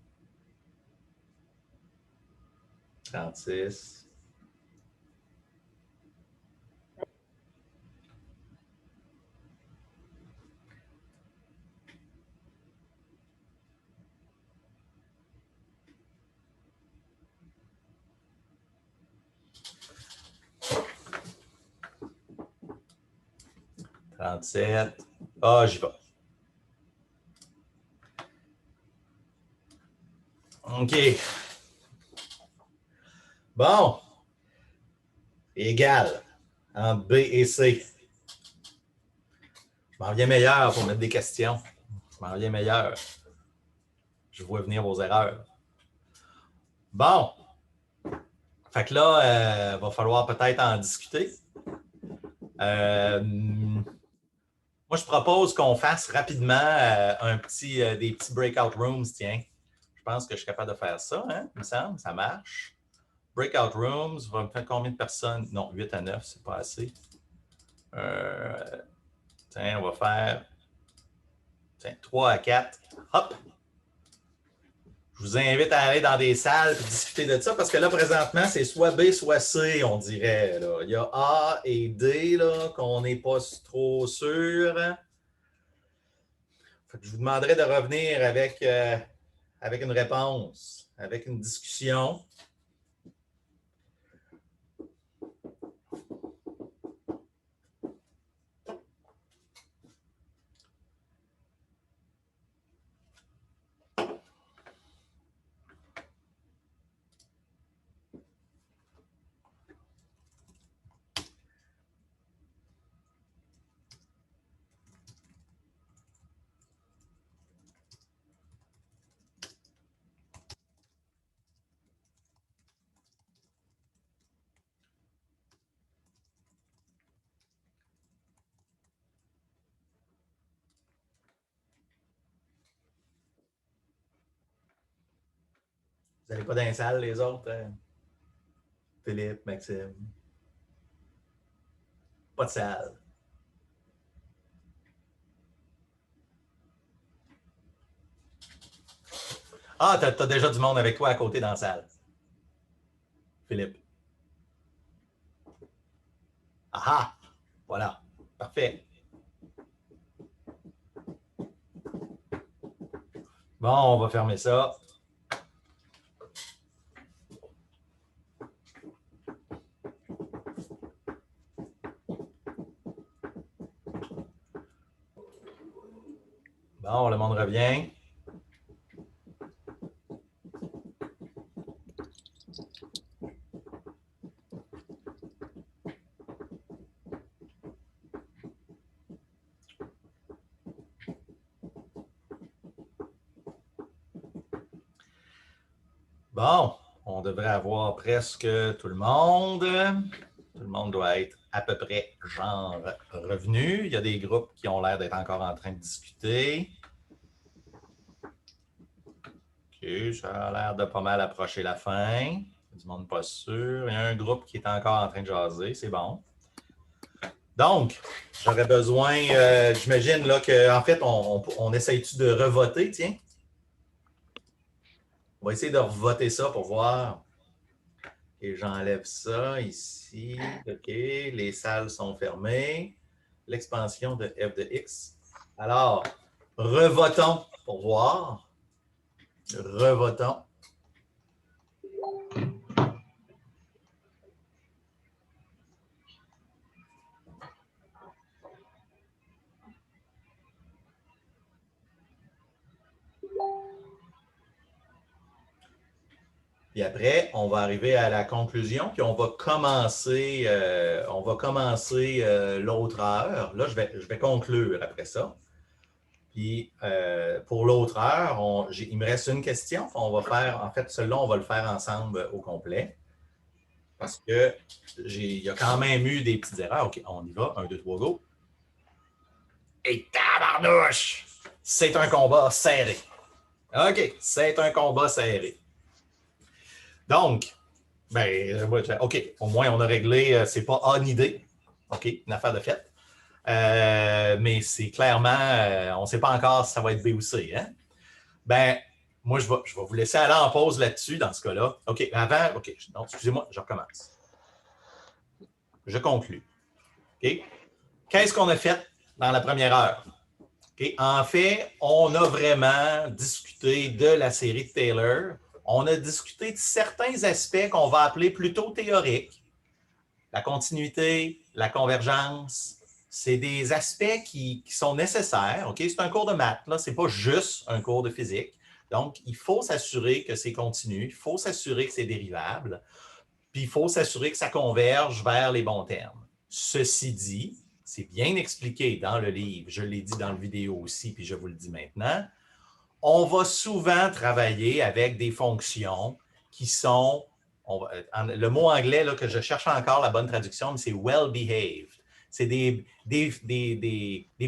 36. « 37. Ah, j'y vais. OK. Bon. Égal entre B et C. Je m'en viens meilleur pour mettre des questions. Je m'en viens meilleur. Je vois venir vos erreurs. Bon. Fait que là, va falloir peut-être en discuter. Moi, je propose qu'on fasse rapidement des petits breakout rooms, tiens. Je pense que je suis capable de faire ça, hein? Il me semble, ça marche. Breakout rooms, va me faire combien de personnes? Non, 8 à 9, c'est pas assez. Tiens, on va faire 3 à 4. Hop! Je vous invite à aller dans des salles et discuter de ça parce que là, présentement, c'est soit B, soit C, on dirait. Là. Il y a A et D qu'on n'est pas trop sûr. Fait que je vous demanderai de revenir avec une réponse, avec une discussion. Vous n'allez pas dans les salles, les autres? Philippe, Maxime? Pas de salle. Ah, tu as déjà du monde avec toi à côté dans la salle. Philippe. Ah ah! Voilà. Parfait. Bon, on va fermer ça. Bon, le monde revient. Bon, on devrait avoir presque tout le monde. Tout le monde doit être à peu près genre revenu. Il y a des groupes qui ont l'air d'être encore en train de discuter. OK, ça a l'air de pas mal approcher la fin. Du monde pas sûr. Il y a un groupe qui est encore en train de jaser, c'est bon. Donc, j'aurais besoin, j'imagine là qu'en fait, on essaye-tu de revoter, tiens? On va essayer de revoter ça pour voir. Et j'enlève ça ici. OK, les salles sont fermées. L'expansion de f de x. Alors, revotons pour voir. Revotons. Puis après, on va arriver à la conclusion, puis on va commencer l'autre heure. Là, je vais conclure après ça. Puis pour l'autre heure, il me reste une question. On va faire, en fait, celui-là, on va le faire ensemble au complet. Parce que il y a quand même eu des petites erreurs. OK, on y va. 1, 2, 3, go. Et tabarnouche! C'est un combat serré. OK, c'est un combat serré. Donc, OK, au moins on a réglé, c'est pas une idée. OK, une affaire de fait. Mais c'est clairement, on ne sait pas encore si ça va être B ou C. Hein? Ben, moi, je vais vous laisser aller en pause là-dessus, dans ce cas-là. OK, avant, OK, non, excusez-moi, je recommence. Je conclue. OK? Qu'est-ce qu'on a fait dans la première heure? OK? En fait, on a vraiment discuté de la série de Taylor. On a discuté de certains aspects qu'on va appeler plutôt théoriques. La continuité, la convergence, c'est des aspects qui sont nécessaires. OK? C'est un cours de maths, ce n'est pas juste un cours de physique. Donc, il faut s'assurer que c'est continu, il faut s'assurer que c'est dérivable, puis il faut s'assurer que ça converge vers les bons termes. Ceci dit, c'est bien expliqué dans le livre, je l'ai dit dans la vidéo aussi, puis je vous le dis maintenant, on va souvent travailler avec des fonctions qui sont, le mot anglais là, que je cherche encore la bonne traduction, mais c'est well-behaved. C'est des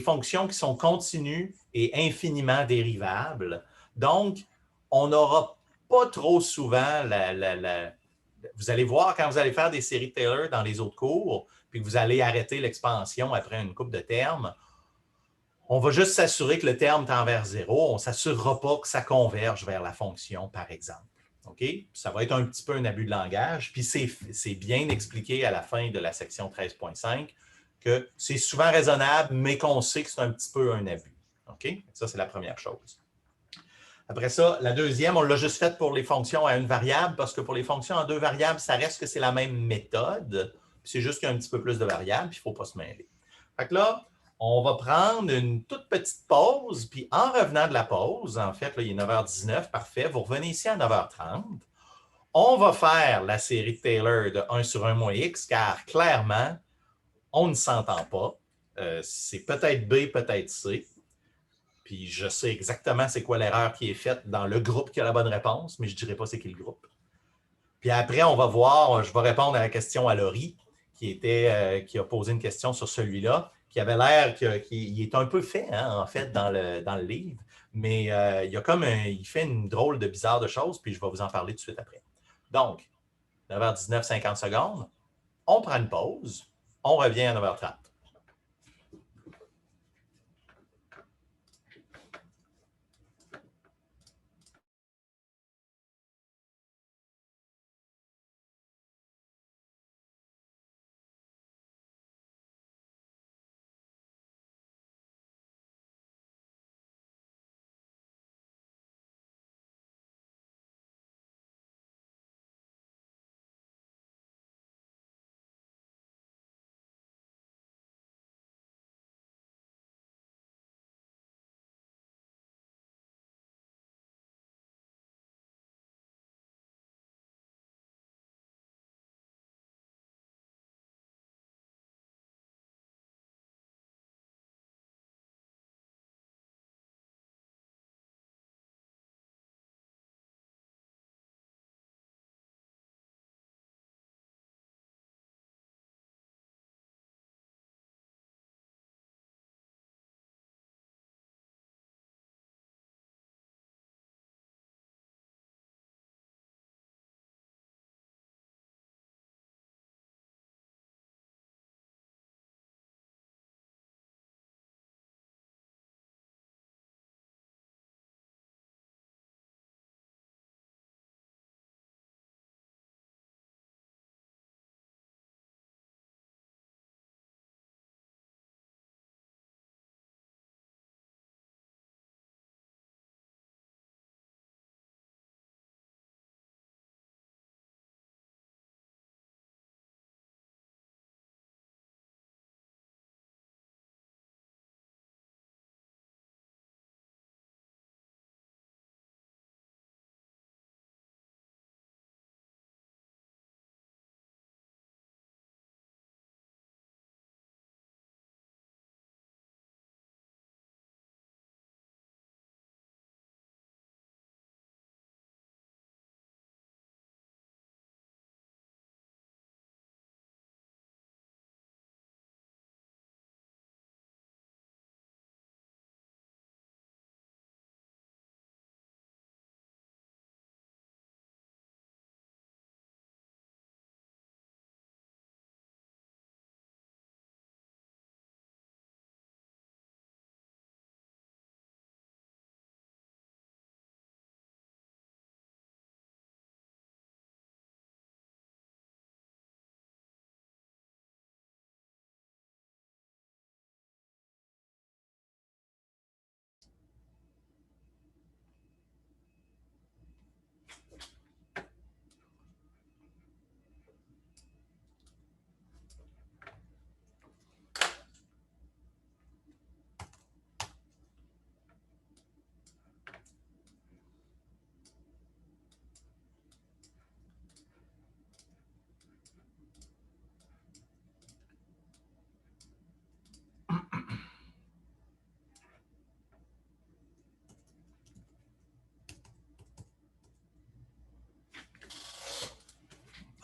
fonctions qui sont continues et infiniment dérivables. Donc, on n'aura pas trop souvent vous allez voir quand vous allez faire des séries de Taylor dans les autres cours, puis que vous allez arrêter l'expansion après une couple de termes, on va juste s'assurer que le terme tend vers 0. On ne s'assurera pas que ça converge vers la fonction, par exemple. OK? Ça va être un petit peu un abus de langage. Puis c'est bien expliqué à la fin de la section 13.5 que c'est souvent raisonnable, mais qu'on sait que c'est un petit peu un abus. OK? Ça, c'est la première chose. Après ça, la deuxième, on l'a juste faite pour les fonctions à une variable, parce que pour les fonctions en 2 variables, ça reste que c'est la même méthode. C'est juste qu'il y a un petit peu plus de variables, puis il ne faut pas se mêler. Fait que là, on va prendre une toute petite pause, puis en revenant de la pause, en fait, là, il est 9h19, parfait, vous revenez ici à 9h30. On va faire la série de Taylor de 1 sur 1 moins x, car clairement, on ne s'entend pas. C'est peut-être B, peut-être C. Puis je sais exactement c'est quoi l'erreur qui est faite dans le groupe qui a la bonne réponse, mais je ne dirai pas c'est qui le groupe. Puis après, on va voir, je vais répondre à la question à Laurie, qui a posé une question sur celui-là, qui avait l'air qu'il est un peu fait, hein, en fait, dans le livre, mais il fait une drôle de bizarre de choses, puis je vais vous en parler tout de suite après. Donc, 9h19, 50 secondes, on prend une pause, on revient à 9h30.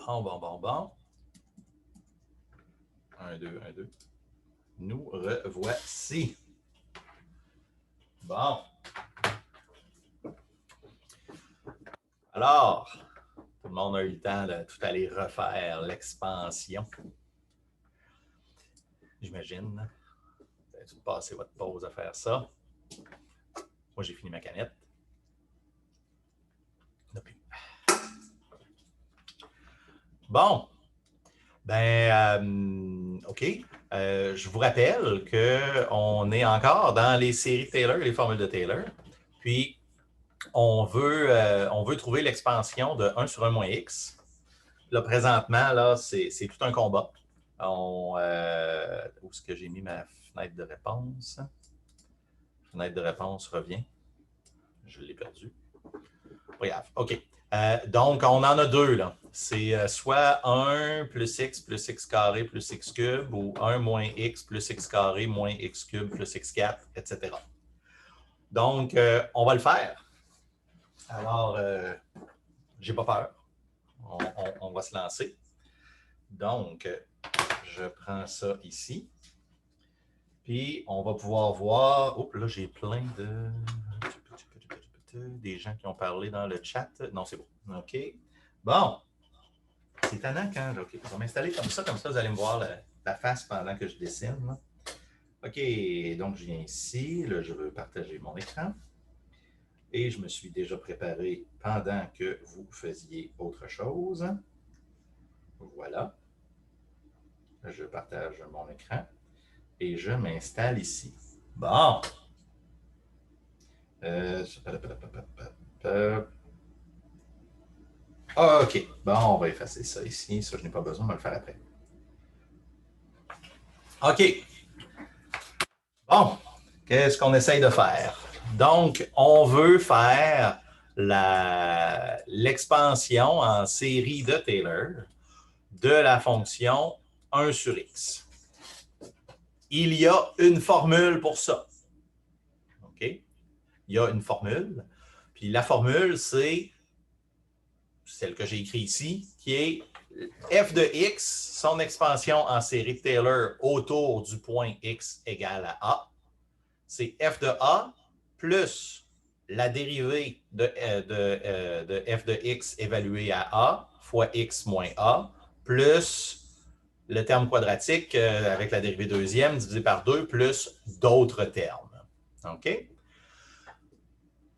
Bon. 1, 2, 1, 2. Nous revoici. Bon. Alors, tout le monde a eu le temps de tout aller refaire l'expansion. J'imagine. Vous avez dû passer votre pause à faire ça. Moi, j'ai fini ma canette. Bon. OK. Je vous rappelle qu'on est encore dans les séries Taylor, les formules de Taylor. Puis, on veut trouver l'expansion de 1 sur 1 moins x. Là, présentement, là, c'est tout un combat. Où est-ce que j'ai mis ma fenêtre de réponse? Fenêtre de réponse revient. Je l'ai perdu. Pas grave. OK. Donc, on en a deux, là. C'est soit 1 plus x carré plus x cube ou 1 moins x plus x carré moins x cube plus x4, etc. Donc, on va le faire. Alors, j'ai pas peur. On va se lancer. Donc, je prends ça ici. Puis, on va pouvoir voir... Oh, là, j'ai plein des gens qui ont parlé dans le chat. Non, c'est bon. OK. Bon. C'est étonnant quand... OK, je vais m'installer comme ça, vous allez me voir la face pendant que je dessine. Là. OK, donc je viens ici. Là, je veux partager mon écran. Et je me suis déjà préparé pendant que vous faisiez autre chose. Voilà. Je partage mon écran. Et je m'installe ici. Bon. OK. Bon, on va effacer ça ici. Ça, je n'ai pas besoin, on va le faire après. OK. Bon. Qu'est-ce qu'on essaye de faire? Donc, on veut faire l'expansion en série de Taylor de la fonction 1 sur x. Il y a une formule pour ça. OK? Il y a une formule. Puis la formule, c'est celle que j'ai écrite ici, qui est f de x, son expansion en série de Taylor autour du point x égale à a. C'est f de a plus la dérivée de f de x évaluée à a fois x moins a plus le terme quadratique avec la dérivée deuxième divisé par 2 plus d'autres termes. OK?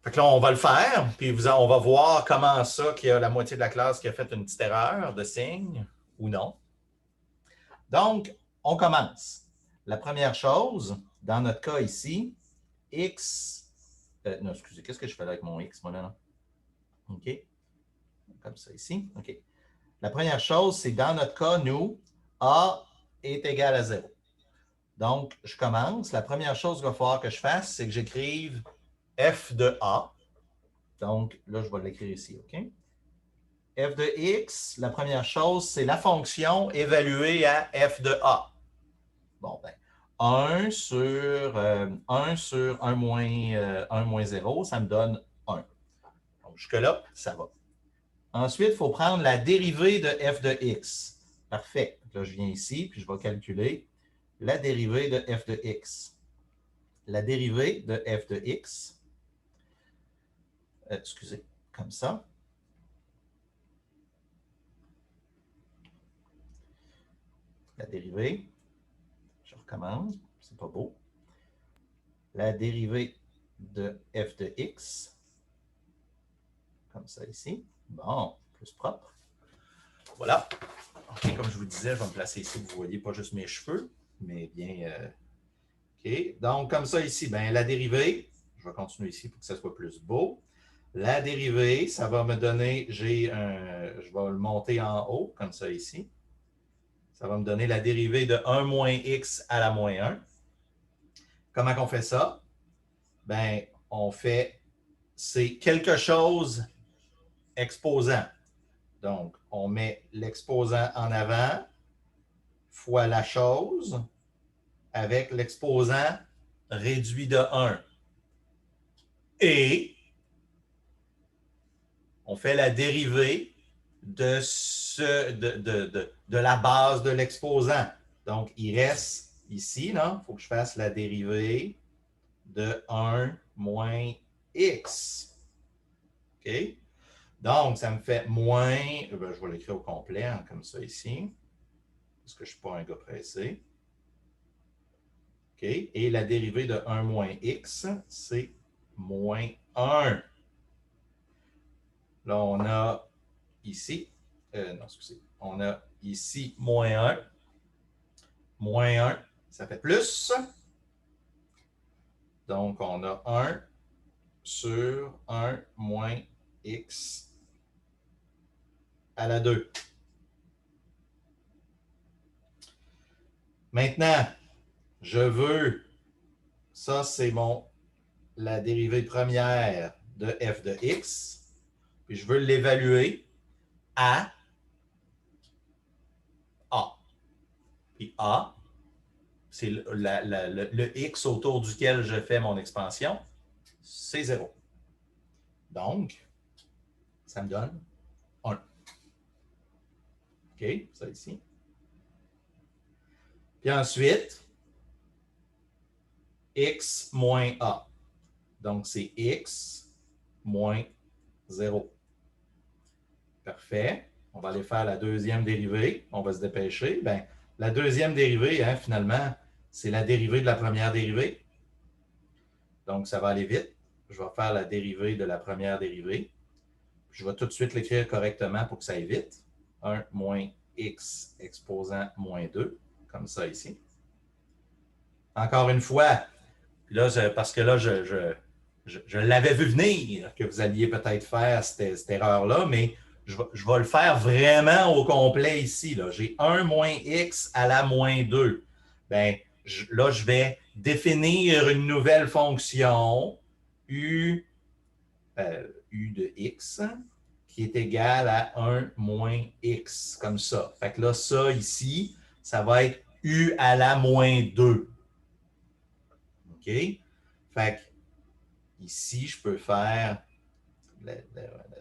Fait que là, on va le faire, puis on va voir comment ça, qu'il y a la moitié de la classe qui a fait une petite erreur de signe ou non. Donc, on commence. La première chose, dans notre cas ici, x... non, excusez, qu'est-ce que je fais là avec mon x, moi, là? OK. Comme ça ici. OK. La première chose, c'est dans notre cas, nous, a est égal à 0. Donc, je commence. La première chose qu'il va falloir que je fasse, c'est que j'écrive f de a. Donc, là, je vais l'écrire ici, OK? F de x, la première chose, c'est la fonction évaluée à f de a. Bon, ben, 1 sur 1 moins 0, ça me donne 1. Donc, jusque-là, ça va. Ensuite, il faut prendre la dérivée de f de x. Parfait. Là, je viens ici, puis je vais calculer la dérivée de f de x. La dérivée de f de x, excusez, comme ça. La dérivée, je recommence, c'est pas beau. La dérivée de f de x, comme ça ici. Bon, plus propre. Voilà. OK, comme je vous disais, je vais me placer ici, vous voyez pas juste mes cheveux, mais bien... OK, donc comme ça ici, ben, la dérivée, je vais continuer ici pour que ça soit plus beau. La dérivée, ça va me donner, je vais le monter en haut, comme ça ici. Ça va me donner la dérivée de 1 moins x à la moins 1. Comment on fait ça? Ben, on fait, c'est quelque chose exposant. Donc, on met l'exposant en avant fois la chose avec l'exposant réduit de 1. Et on fait la dérivée de ce de la base de l'exposant. Donc, il reste ici, il faut que je fasse la dérivée de 1 moins x. OK? Donc, ça me fait moins, je vais l'écrire au complet, comme ça ici, parce que je ne suis pas un gars pressé. OK? Et la dérivée de 1 moins x, c'est moins 1. Là, on a ici, non, excusez, on a ici moins 1. Moins 1, ça fait plus. Donc, on a 1 sur 1 moins x à la 2. Maintenant, je veux, ça c'est la dérivée première de f de x, puis je veux l'évaluer à a. Puis a, c'est le x autour duquel je fais mon expansion, c'est 0. Donc, ça me donne 1. OK, ça ici. Puis ensuite, x moins a. Donc, c'est x moins 0. Parfait. On va aller faire la deuxième dérivée. On va se dépêcher. Bien, la deuxième dérivée, finalement, c'est la dérivée de la première dérivée. Donc, ça va aller vite. Je vais faire la dérivée de la première dérivée. Je vais tout de suite l'écrire correctement pour que ça aille vite. 1 moins x exposant moins 2, comme ça ici. Encore une fois, puis là, parce que là, je l'avais vu venir que vous alliez peut-être faire cette erreur-là, mais je vais le faire vraiment au complet ici. J'ai 1 moins x à la moins 2. Bien, là, je vais définir une nouvelle fonction u de x qui est égale à 1 moins x, comme ça. Fait que là, ça ici, ça va être u à la moins 2. OK? Fait que ici, je peux faire la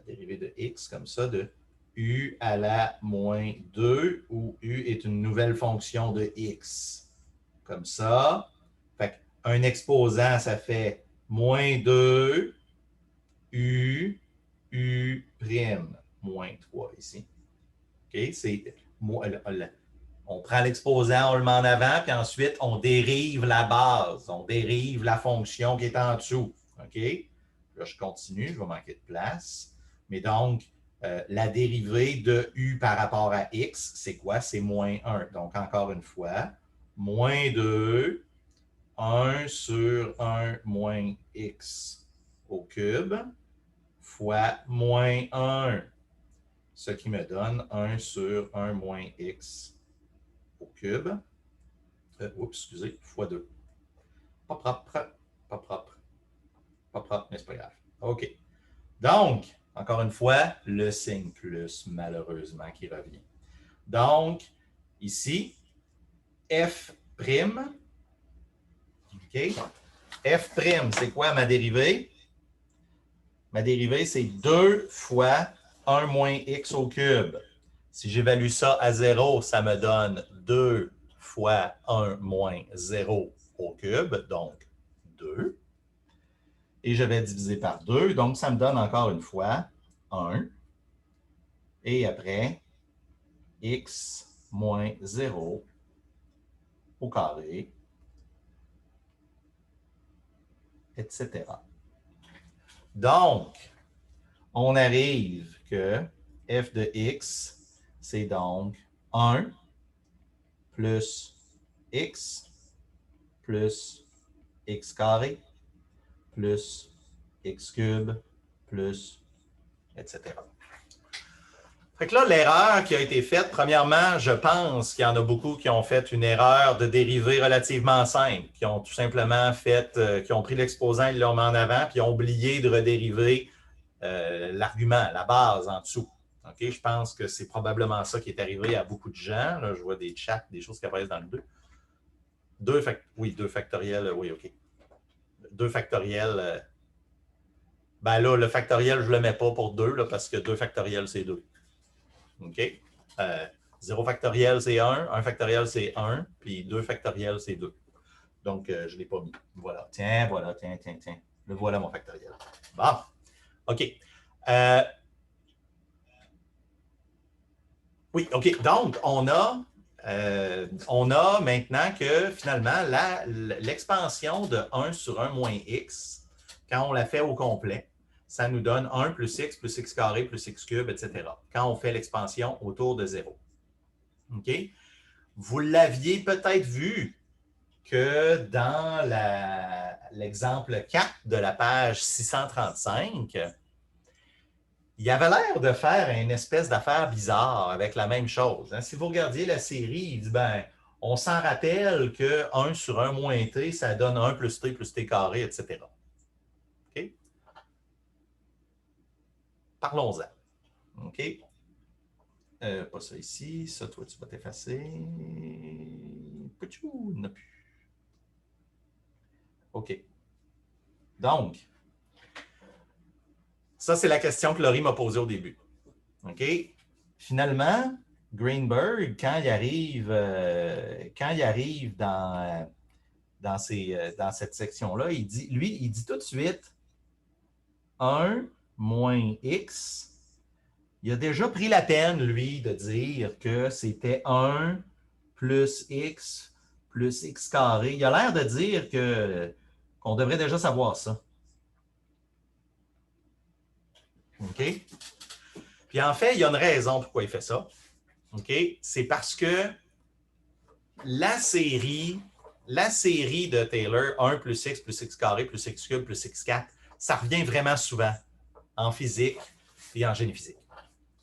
dérivée de x comme ça, de u à la moins 2, où u est une nouvelle fonction de x. Comme ça. Fait qu'un exposant, ça fait moins 2 u prime moins 3 ici. OK? On prend l'exposant, on le met en avant, puis ensuite, on dérive la base. On dérive la fonction qui est en dessous. OK? Là, je continue, je vais manquer de place. Mais donc, la dérivée de u par rapport à x, c'est quoi? C'est moins 1. Donc, encore une fois, moins 2, 1 sur 1 moins x au cube, fois moins 1, ce qui me donne 1 sur 1 moins x au cube. Excusez, fois 2. Pas propre, pas propre. Pas propre, mais c'est pas grave. OK. Donc, encore une fois, le signe plus, malheureusement, qui revient. Donc, ici, f'. OK. F', c'est quoi ma dérivée? Ma dérivée, c'est 2 fois 1 moins x au cube. Si j'évalue ça à 0, ça me donne 2 fois 1 moins 0 au cube, donc 2. Et je vais diviser par 2, donc ça me donne encore une fois 1. Et après, x moins 0 au carré, etc. Donc, on arrive que f de x, c'est donc 1 plus x carré plus x cube plus etc. Fait que là, l'erreur qui a été faite, premièrement, je pense qu'il y en a beaucoup qui ont fait une erreur de dérivée relativement simple, qui ont tout simplement qui ont pris l'exposant, ils l'ont mis en avant, puis ont oublié de redériver l'argument, la base en dessous. Okay? Je pense que c'est probablement ça qui est arrivé à beaucoup de gens. Là, je vois des chats, des choses qui apparaissent dans le 2. 2 factoriels, oui, OK. 2 factoriels. Ben là, le factoriel, je ne le mets pas pour 2, là, parce que 2 factoriels, c'est 2. OK? 0 factoriel, c'est 1 factoriel, c'est 1, puis 2 factoriel, c'est 2. Donc, je ne l'ai pas mis. Voilà. Tiens. Le voilà, mon factoriel. Bon. OK. Oui, OK. Donc, on a maintenant que finalement, l'expansion de 1 sur 1 moins x, quand on la fait au complet, ça nous donne 1 plus x carré plus x cube, etc. Quand on fait l'expansion autour de 0. OK? Vous l'aviez peut-être vu que dans l'exemple 4 de la page 635, il y avait l'air de faire une espèce d'affaire bizarre avec la même chose. Si vous regardiez la série, il dit, on s'en rappelle que 1 sur 1 moins t, ça donne 1 plus t carré, etc. OK? Parlons-en. OK? Pas ça ici. Ça, toi, tu vas t'effacer. Pouchou, n'a plus. OK. Donc, ça, c'est la question que Laurie m'a posée au début. OK? Finalement, Greenberg, quand il arrive dans cette section-là, il dit tout de suite 1 moins x. Il a déjà pris la peine, lui, de dire que c'était 1 plus x carré. Il a l'air de dire qu'on devrait déjà savoir ça. OK? Puis en fait, il y a une raison pourquoi il fait ça. OK? C'est parce que la série de Taylor, 1 plus x carré plus x cube plus x4, ça revient vraiment souvent en physique et en génie physique.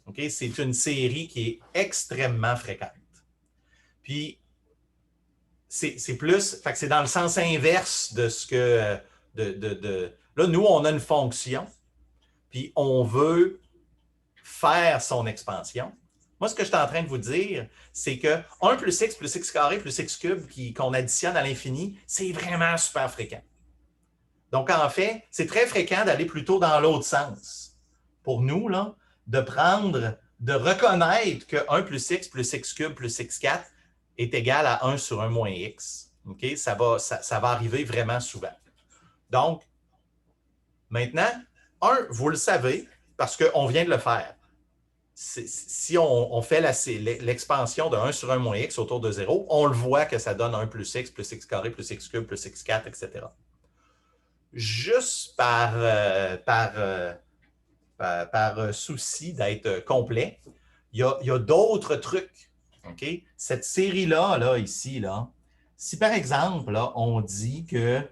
OK? C'est une série qui est extrêmement fréquente. Puis, c'est plus, fait que c'est dans le sens inverse de ce que, là, nous, on a une fonction, puis on veut faire son expansion. Moi, ce que je suis en train de vous dire, c'est que 1 plus x carré plus x cube qu'on additionne à l'infini, c'est vraiment super fréquent. Donc, en fait, c'est très fréquent d'aller plutôt dans l'autre sens. Pour nous, là, de reconnaître que 1 plus x cube plus x4 est égal à 1 sur 1 moins x. Okay? Ça va arriver vraiment souvent. Donc, maintenant, vous le savez, parce qu'on vient de le faire. Si on fait l'expansion de 1 sur 1 moins x autour de 0, on le voit que ça donne 1 plus x carré plus x cube plus x4, etc. Juste par souci d'être complet, il y a d'autres trucs. Okay? Cette série-là, ici, si par exemple, là, on dit que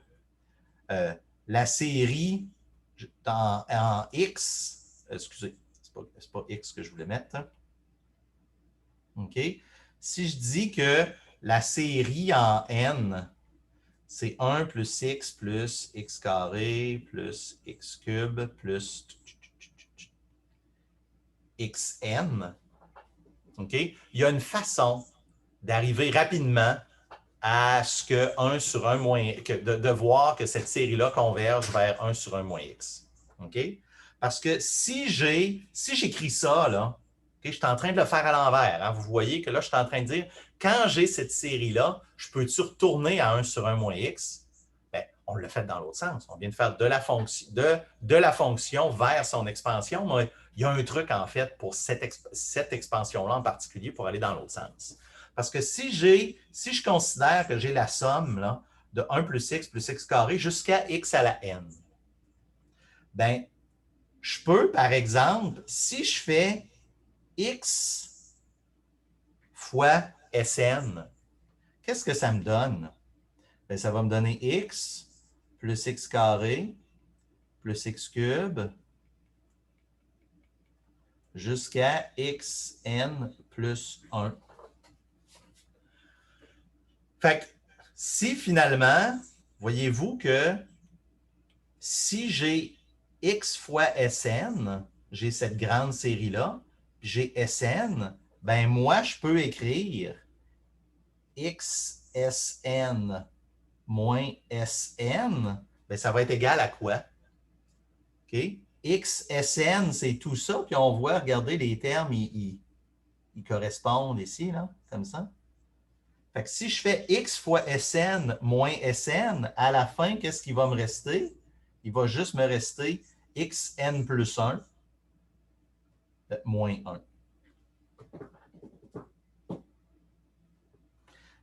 la série en X, excusez, c'est pas X que je voulais mettre. OK? Si je dis que la série en N, c'est 1 plus x carré plus x cube plus xn, OK? Il y a une façon d'arriver rapidement à ce que 1 sur 1 moins, de voir que cette série-là converge vers 1 sur 1 moins x. OK? Parce que si j'écris ça, là, okay, je suis en train de le faire à l'envers. Hein, vous voyez que là, je suis en train de dire, quand j'ai cette série-là, je peux-tu retourner à 1 sur 1 moins x? Bien, on l'a fait dans l'autre sens. On vient de faire de la fonction vers son expansion, mais il y a un truc, en fait, pour cette expansion-là en particulier, pour aller dans l'autre sens. Parce que si je considère que j'ai la somme là, de 1 plus x carré jusqu'à x à la n, bien, je peux, par exemple, si je fais x fois Sn, qu'est-ce que ça me donne? Bien, ça va me donner x plus x carré plus x cube jusqu'à xn plus 1. Fait que si finalement, voyez-vous que si j'ai x fois Sn, j'ai cette grande série-là, puis j'ai Sn, ben moi, je peux écrire xSn moins Sn, ben ça va être égal à quoi? OK? XSN, c'est tout ça, puis on voit, regardez, les termes, ils ils correspondent ici, là, comme ça. Fait que si je fais x fois Sn moins Sn, à la fin, qu'est-ce qui va me rester? Il va juste me rester xn plus 1 moins 1.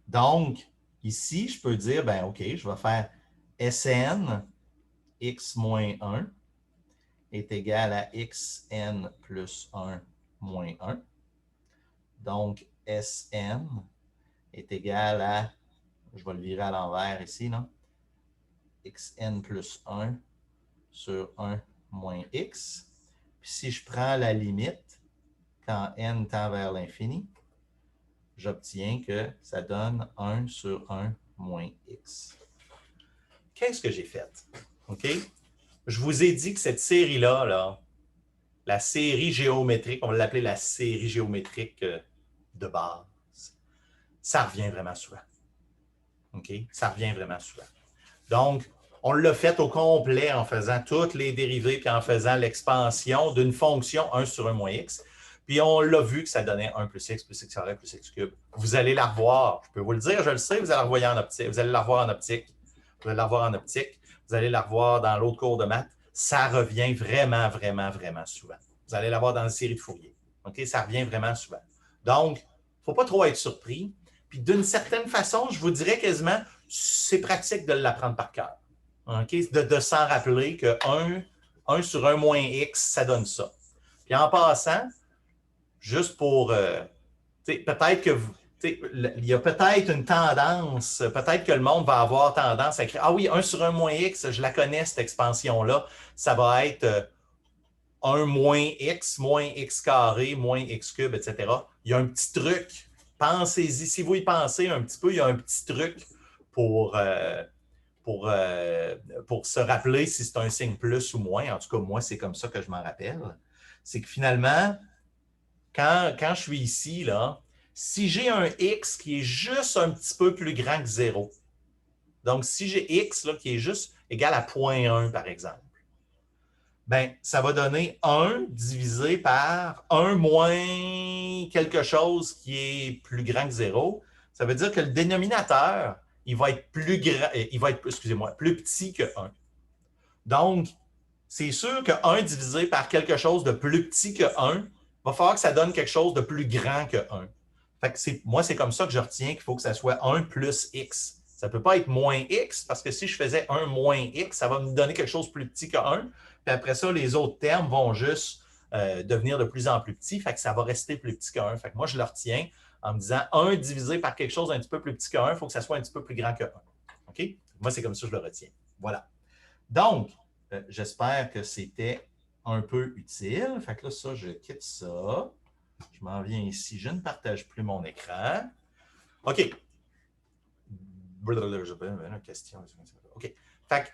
Donc, ici, je peux dire, ben OK, je vais faire Sn x moins 1 est égal à xn plus 1 moins 1. Donc, Sn est égal à, je vais le virer à l'envers ici, non? Xn plus 1 sur 1 moins x. Puis si je prends la limite, quand n tend vers l'infini, j'obtiens que ça donne 1 sur 1 moins x. Qu'est-ce que j'ai fait? OK? Je vous ai dit que cette série-là, là, la série géométrique, on va l'appeler la série géométrique de base, ça revient vraiment souvent. OK? Ça revient vraiment souvent. Donc, on l'a fait au complet en faisant toutes les dérivées puis en faisant l'expansion d'une fonction 1 sur 1 moins x. Puis on l'a vu que ça donnait 1 plus x carré plus x cube. Vous allez la revoir. Je peux vous le dire, je le sais, vous allez la revoir en optique. Vous allez la revoir en optique. Vous allez la revoir en optique. Vous allez la revoir dans l'autre cours de maths. Ça revient vraiment, vraiment, vraiment souvent. Vous allez la voir dans la série de Fourier. OK? Ça revient vraiment souvent. Donc, il ne faut pas trop être surpris. Puis d'une certaine façon, je vous dirais quasiment, c'est pratique de l'apprendre par cœur. Okay? De s'en rappeler que 1 sur 1 moins x, ça donne ça. Puis en passant, juste pour, peut-être que il y a peut-être une tendance, peut-être que le monde va avoir tendance à écrire, ah oui, 1 sur 1 moins x, je la connais, cette expansion-là, ça va être 1 moins x carré, moins x cube, etc. Il y a un petit truc, pensez-y, si vous y pensez un petit peu, il y a un petit truc pour se rappeler si c'est un signe plus ou moins. En tout cas, moi, c'est comme ça que je m'en rappelle. C'est que finalement, quand je suis ici, là, si j'ai un x qui est juste un petit peu plus grand que 0, donc si j'ai x là, qui est juste égal à 0,1 par exemple, ben, ça va donner 1 divisé par 1 moins quelque chose qui est plus grand que 0. Ça veut dire que le dénominateur, il va être plus grand, il va être, plus petit que 1. Donc, c'est sûr que 1 divisé par quelque chose de plus petit que 1, va falloir que ça donne quelque chose de plus grand que 1. Fait que moi, c'est comme ça que je retiens qu'il faut que ça soit 1 plus x. Ça ne peut pas être moins x, parce que si je faisais 1 moins x, ça va me donner quelque chose de plus petit que 1. Puis après ça, les autres termes vont juste devenir de plus en plus petits. Fait que ça va rester plus petit que 1. Fait que moi, je le retiens en me disant 1 divisé par quelque chose d'un petit peu plus petit que 1, il faut que ça soit un petit peu plus grand que 1. OK? Moi, c'est comme ça que je le retiens. Voilà. Donc, j'espère que c'était un peu utile. Fait que là, ça, je quitte ça. Je m'en viens ici. Je ne partage plus mon écran. OK. Une question. OK. Fait que,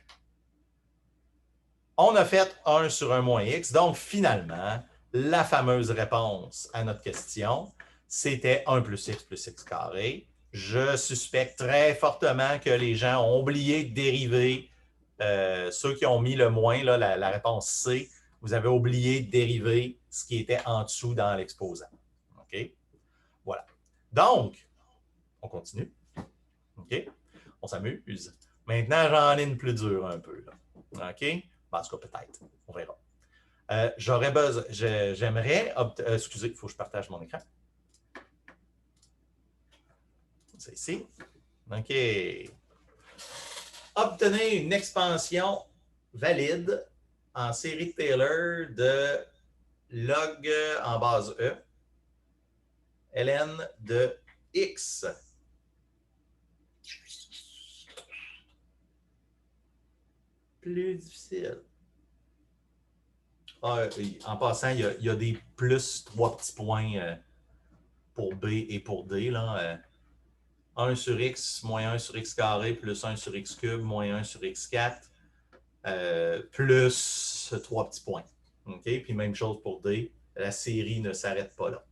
on a fait 1 sur 1 moins x. Donc, finalement, la fameuse réponse à notre question, c'était 1 plus x carré. Je suspecte très fortement que les gens ont oublié de dériver. Ceux qui ont mis le moins, là, la réponse C, vous avez oublié de dériver ce qui était en dessous dans l'exposant. OK? Voilà. Donc, on continue. OK? On s'amuse. Maintenant, j'en ai une plus dure un peu. Là. OK? En tout cas, peut-être. On verra. J'aurais besoin. J'aimerais. Excusez, il faut que je partage mon écran. C'est ici. OK. Obtenez une expansion valide en série de Taylor de log en base E, ln de x. Plus difficile. En passant, il y a des plus 3 petits points pour B et pour D. Là, 1 sur x moins 1 sur x carré plus 1 sur x cube moins 1 sur x4 plus 3 petits points. OK? Puis même chose pour D. La série ne s'arrête pas là.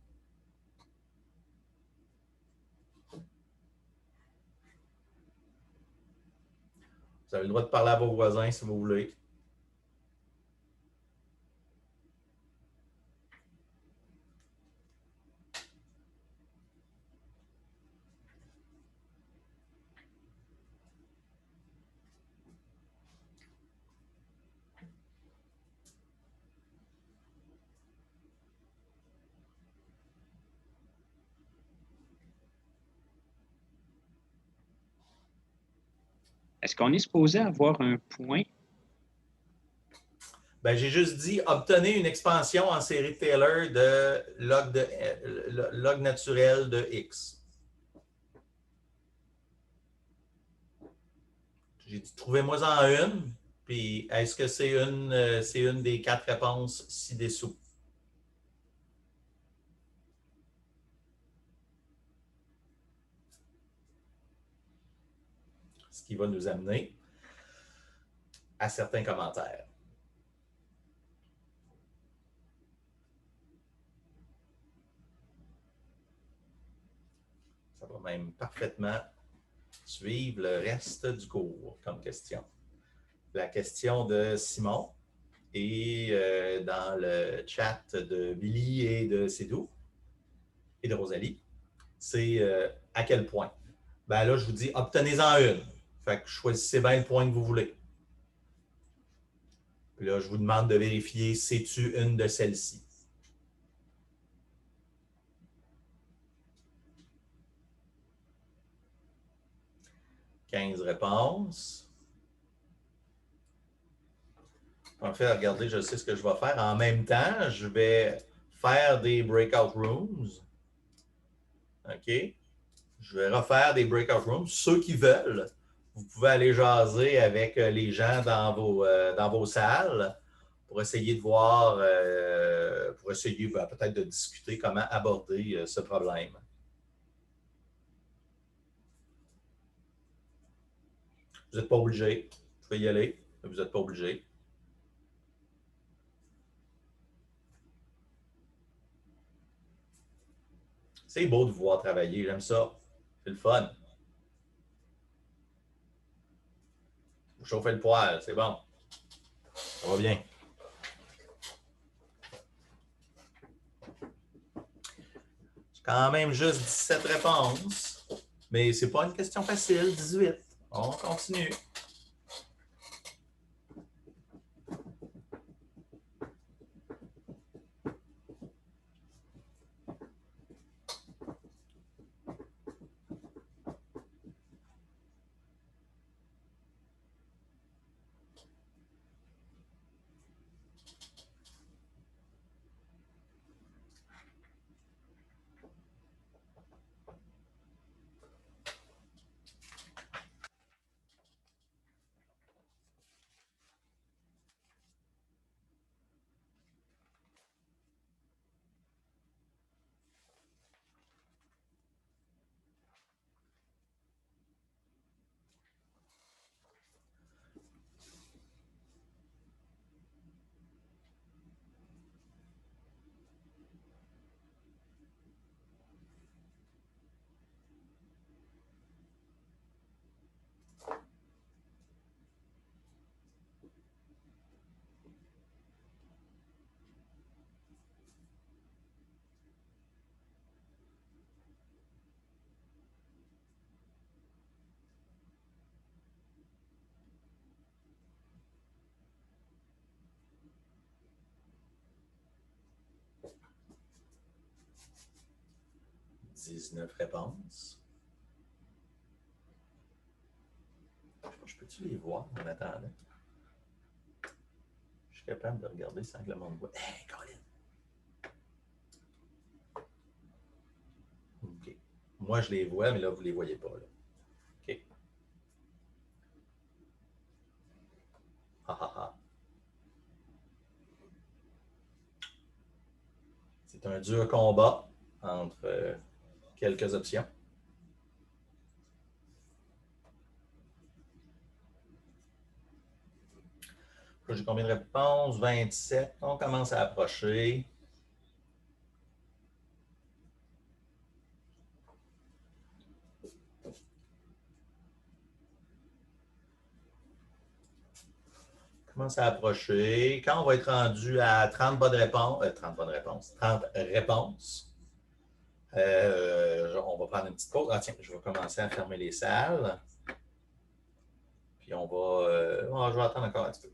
Vous avez le droit de parler à vos voisins si vous voulez. Est-ce qu'on est supposé avoir un point? Ben, j'ai juste dit obtenez une expansion en série de Taylor de log naturel de X. J'ai dit trouvez-moi-en une, puis est-ce que c'est une des 4 réponses ci-dessous? Ce qui va nous amener à certains commentaires. Ça va même parfaitement suivre le reste du cours comme question. La question de Simon est dans le chat de Billy et de Cédou et de Rosalie. C'est à quel point? Ben là, je vous dis, obtenez-en une. Fait que choisissez bien le point que vous voulez. Puis là, je vous demande de vérifier, c'est-tu une de celles-ci? « 15 réponses. En fait, regardez, je sais ce que je vais faire. En même temps, je vais faire des breakout rooms. OK? Je vais refaire des breakout rooms. Ceux qui veulent, vous pouvez aller jaser avec les gens dans vos salles pour essayer de voir, pour essayer peut-être de discuter comment aborder ce problème. Vous n'êtes pas obligé. Vous pouvez y aller, mais vous n'êtes pas obligé. C'est beau de vous voir travailler, j'aime ça. C'est le fun. Vous chauffez le poêle, c'est bon. Ça va bien. C'est quand même juste 17 réponses, mais c'est pas une question facile, 18. On continue. « 19 réponses. Je peux-tu les voir en attendant? Je suis capable de regarder sans que le monde voit. Hey, Colin! OK. Moi, je les vois, mais là, vous ne les voyez pas. Là. OK. Ha, ha, ha. C'est un dur combat entre quelques options. J'ai combien de réponses? 27. On commence à approcher. Commence à approcher. Quand on va être rendu à 30 bonnes réponses, 30 réponses, on va prendre une petite pause. Ah tiens, je vais commencer à fermer les salles. Puis on va, je vais attendre encore un petit peu.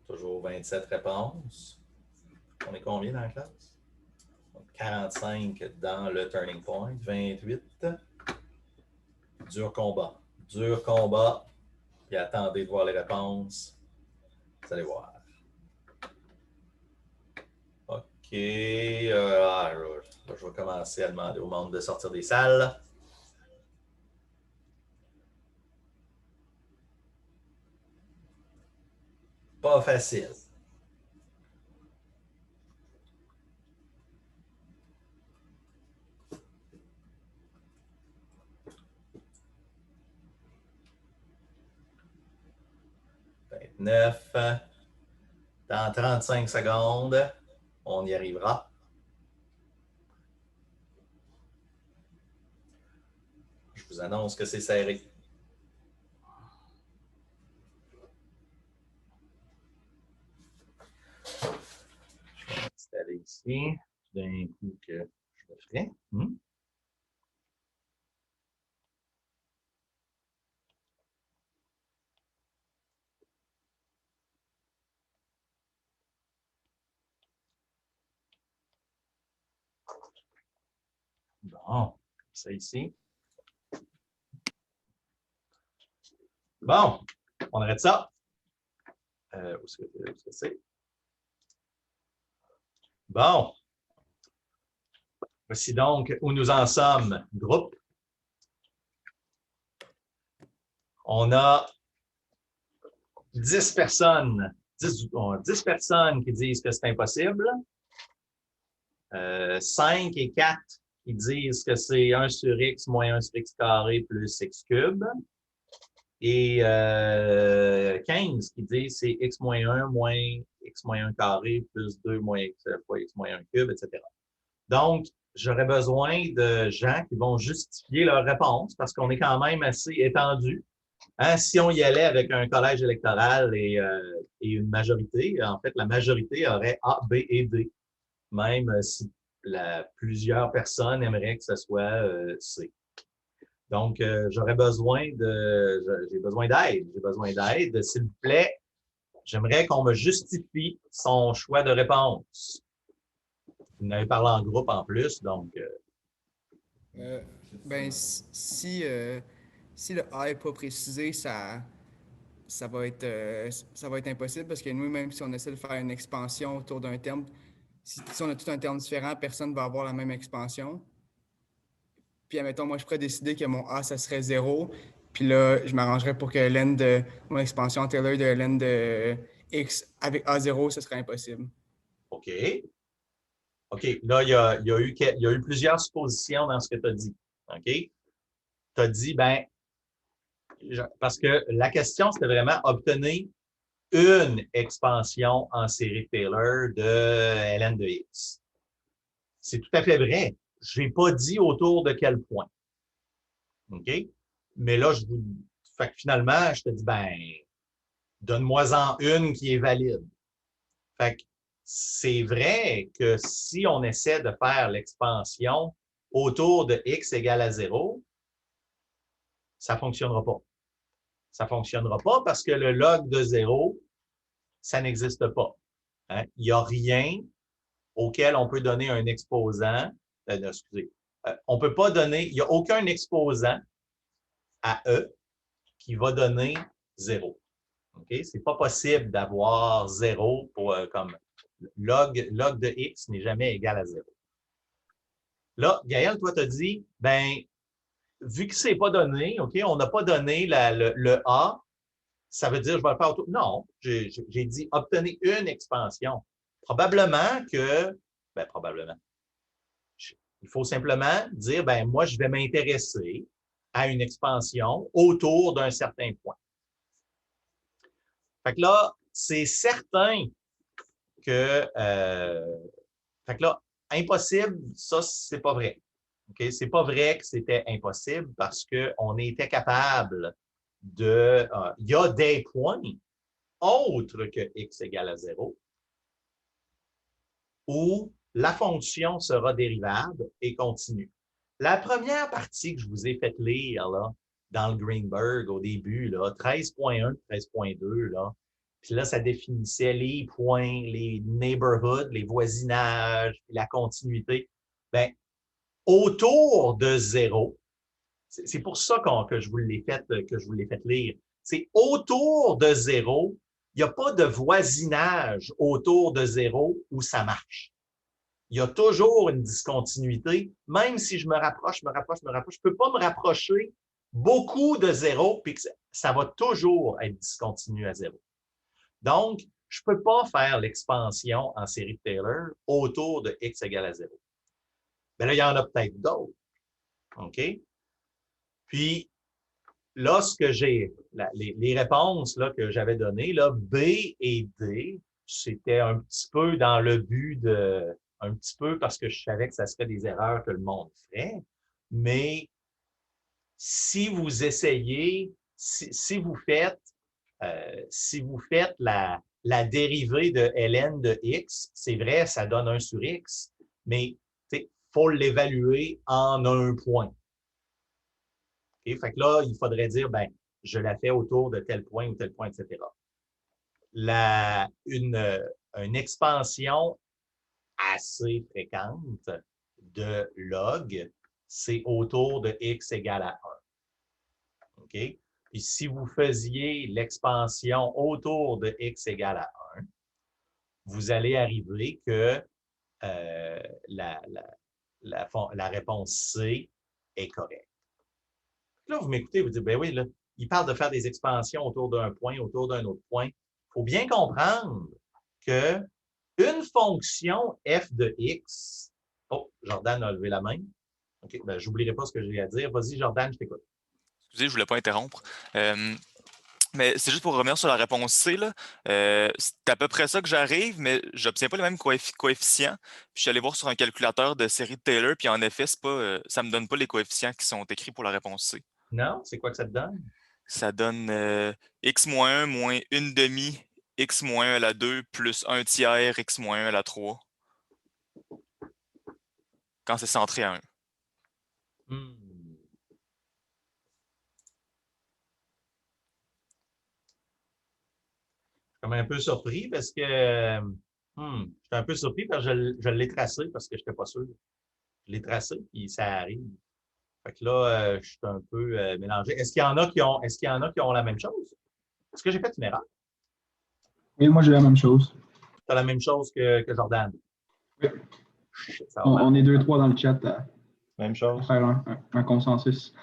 Toujours 27 réponses. On est combien dans la classe? 45 dans le turning point. 28. Dur combat. Dur combat. Puis attendez de voir les réponses. Vous allez voir. OK. Je vais commencer à demander au monde de sortir des salles. Pas facile. Dans 35 secondes, on y arrivera. Je vous annonce que c'est serré. Je vais m'installer ici. D'un coup que je le ferai. Bon, ça ici. Bon, on arrête ça. Où est-ce que c'est? Bon. Voici donc où nous en sommes. Groupe. On a 10 personnes. 10 personnes qui disent que c'est impossible. 5 et 4 qui disent que c'est 1 sur x moins 1 sur x carré plus x cube. Et 15 qui disent c'est x moins 1 moins x moins 1 carré plus 2 moins x fois x moins 1 cube, etc. Donc, j'aurais besoin de gens qui vont justifier leur réponse parce qu'on est quand même assez étendu. Hein, si on y allait avec un collège électoral et une majorité, en fait, la majorité aurait A, B et D, même si plusieurs personnes aimeraient que ce soit C. Donc, j'ai besoin d'aide. J'ai besoin d'aide. S'il vous plaît, j'aimerais qu'on me justifie son choix de réponse. Vous n'avez parlé en groupe en plus, donc... si le A n'est pas précisé, ça va être impossible parce que nous, même si on essaie de faire une expansion autour d'un terme, si on a tout un terme différent, personne ne va avoir la même expansion. Puis, admettons, moi, je pourrais décider que mon A, ça serait 0. Puis là, je m'arrangerais pour que l'N de mon expansion Taylor de l'N de X avec A0, ce serait impossible. OK. OK. Là, il y a eu plusieurs suppositions dans ce que tu as dit. OK? Tu as dit, parce que la question, c'était vraiment obtenir une expansion en série Taylor de ln de x. C'est tout à fait vrai. Je n'ai pas dit autour de quel point. OK? Mais là, fait que finalement, je te dis, donne-moi-en une qui est valide. Fait que c'est vrai que si on essaie de faire l'expansion autour de x égale à 0, ça ne fonctionnera pas. Ça ne fonctionnera pas parce que le log de 0, ça n'existe pas. Hein? Il n'y a rien auquel on peut donner un exposant. On peut pas donner, il n'y a aucun exposant à E qui va donner 0. Okay? Ce n'est pas possible d'avoir 0 pour, comme log de x n'est jamais égal à 0. Là, Gaël, toi, tu as dit, vu que ce n'est pas donné, OK, on n'a pas donné le A, ça veut dire je vais le faire autour. Non, j'ai dit obtenez une expansion. Probablement que, probablement. Il faut simplement dire, moi, je vais m'intéresser à une expansion autour d'un certain point. Fait que là, c'est certain que, fait que là, impossible, ça, c'est pas vrai. Okay? C'est pas vrai que c'était impossible parce qu'on était capable de... il y a des points autres que x égale à 0 où la fonction sera dérivable et continue. La première partie que je vous ai fait lire là, dans le Greenberg au début, 13.1, 13.2, puis là, ça définissait les points, les neighborhoods, les voisinages, la continuité. ben, autour de 0, c'est pour ça que je vous l'ai fait lire. C'est autour de 0, il n'y a pas de voisinage autour de 0 où ça marche. Il y a toujours une discontinuité, même si je me rapproche, je ne peux pas me rapprocher beaucoup de 0, puis que ça va toujours être discontinu à 0. Donc, je ne peux pas faire l'expansion en série de Taylor autour de x égale à 0. Bien là, il y en a peut-être d'autres. OK? Puis, lorsque j'ai les réponses là, que j'avais données, là, B et D, c'était un petit peu dans le but de... Un petit peu parce que je savais que ça serait des erreurs que le monde ferait. Mais si vous essayez, si vous faites la dérivée de ln de x, c'est vrai, ça donne 1 sur x, mais il faut l'évaluer en un point. Okay? Fait que là, il faudrait dire, ben, je la fais autour de tel point ou tel point, etc. Une expansion assez fréquente de log, c'est autour de x égale à 1. OK? Puis si vous faisiez l'expansion autour de x égale à 1, vous allez arriver que la réponse C est correcte. Là, vous m'écoutez, vous dites, ben oui, là, il parle de faire des expansions autour d'un point, autour d'un autre point. Il faut bien comprendre que une fonction f de x... Oh, Jordan a levé la main. OK, ben, je n'oublierai pas ce que j'ai à dire. Vas-y, Jordan, je t'écoute. Excusez, je ne voulais pas interrompre. Mais c'est juste pour revenir sur la réponse C. C'est à peu près ça que j'arrive, mais je n'obtiens pas les mêmes coefficients. Puis je suis allé voir sur un calculateur de série de Taylor, puis en effet, ça ne me donne pas les coefficients qui sont écrits pour la réponse C. Non? C'est quoi que ça te donne? Ça donne x-1 moins 1/2 x-1 à la 2 plus 1 tiers x-1 à la 3. Quand c'est centré à 1. Je suis comme un peu surpris parce que je suis un peu surpris parce que je l'ai tracé parce que je n'étais pas sûr. Je l'ai tracé, puis ça arrive. Fait que là, je suis un peu mélangé. Est-ce qu'il y en a qui ont la même chose? Est-ce que j'ai fait une erreur? Oui, moi j'ai la même chose. Tu as la même chose que Jordan? Oui. On est 2-3 dans le chat même chose. À faire un consensus.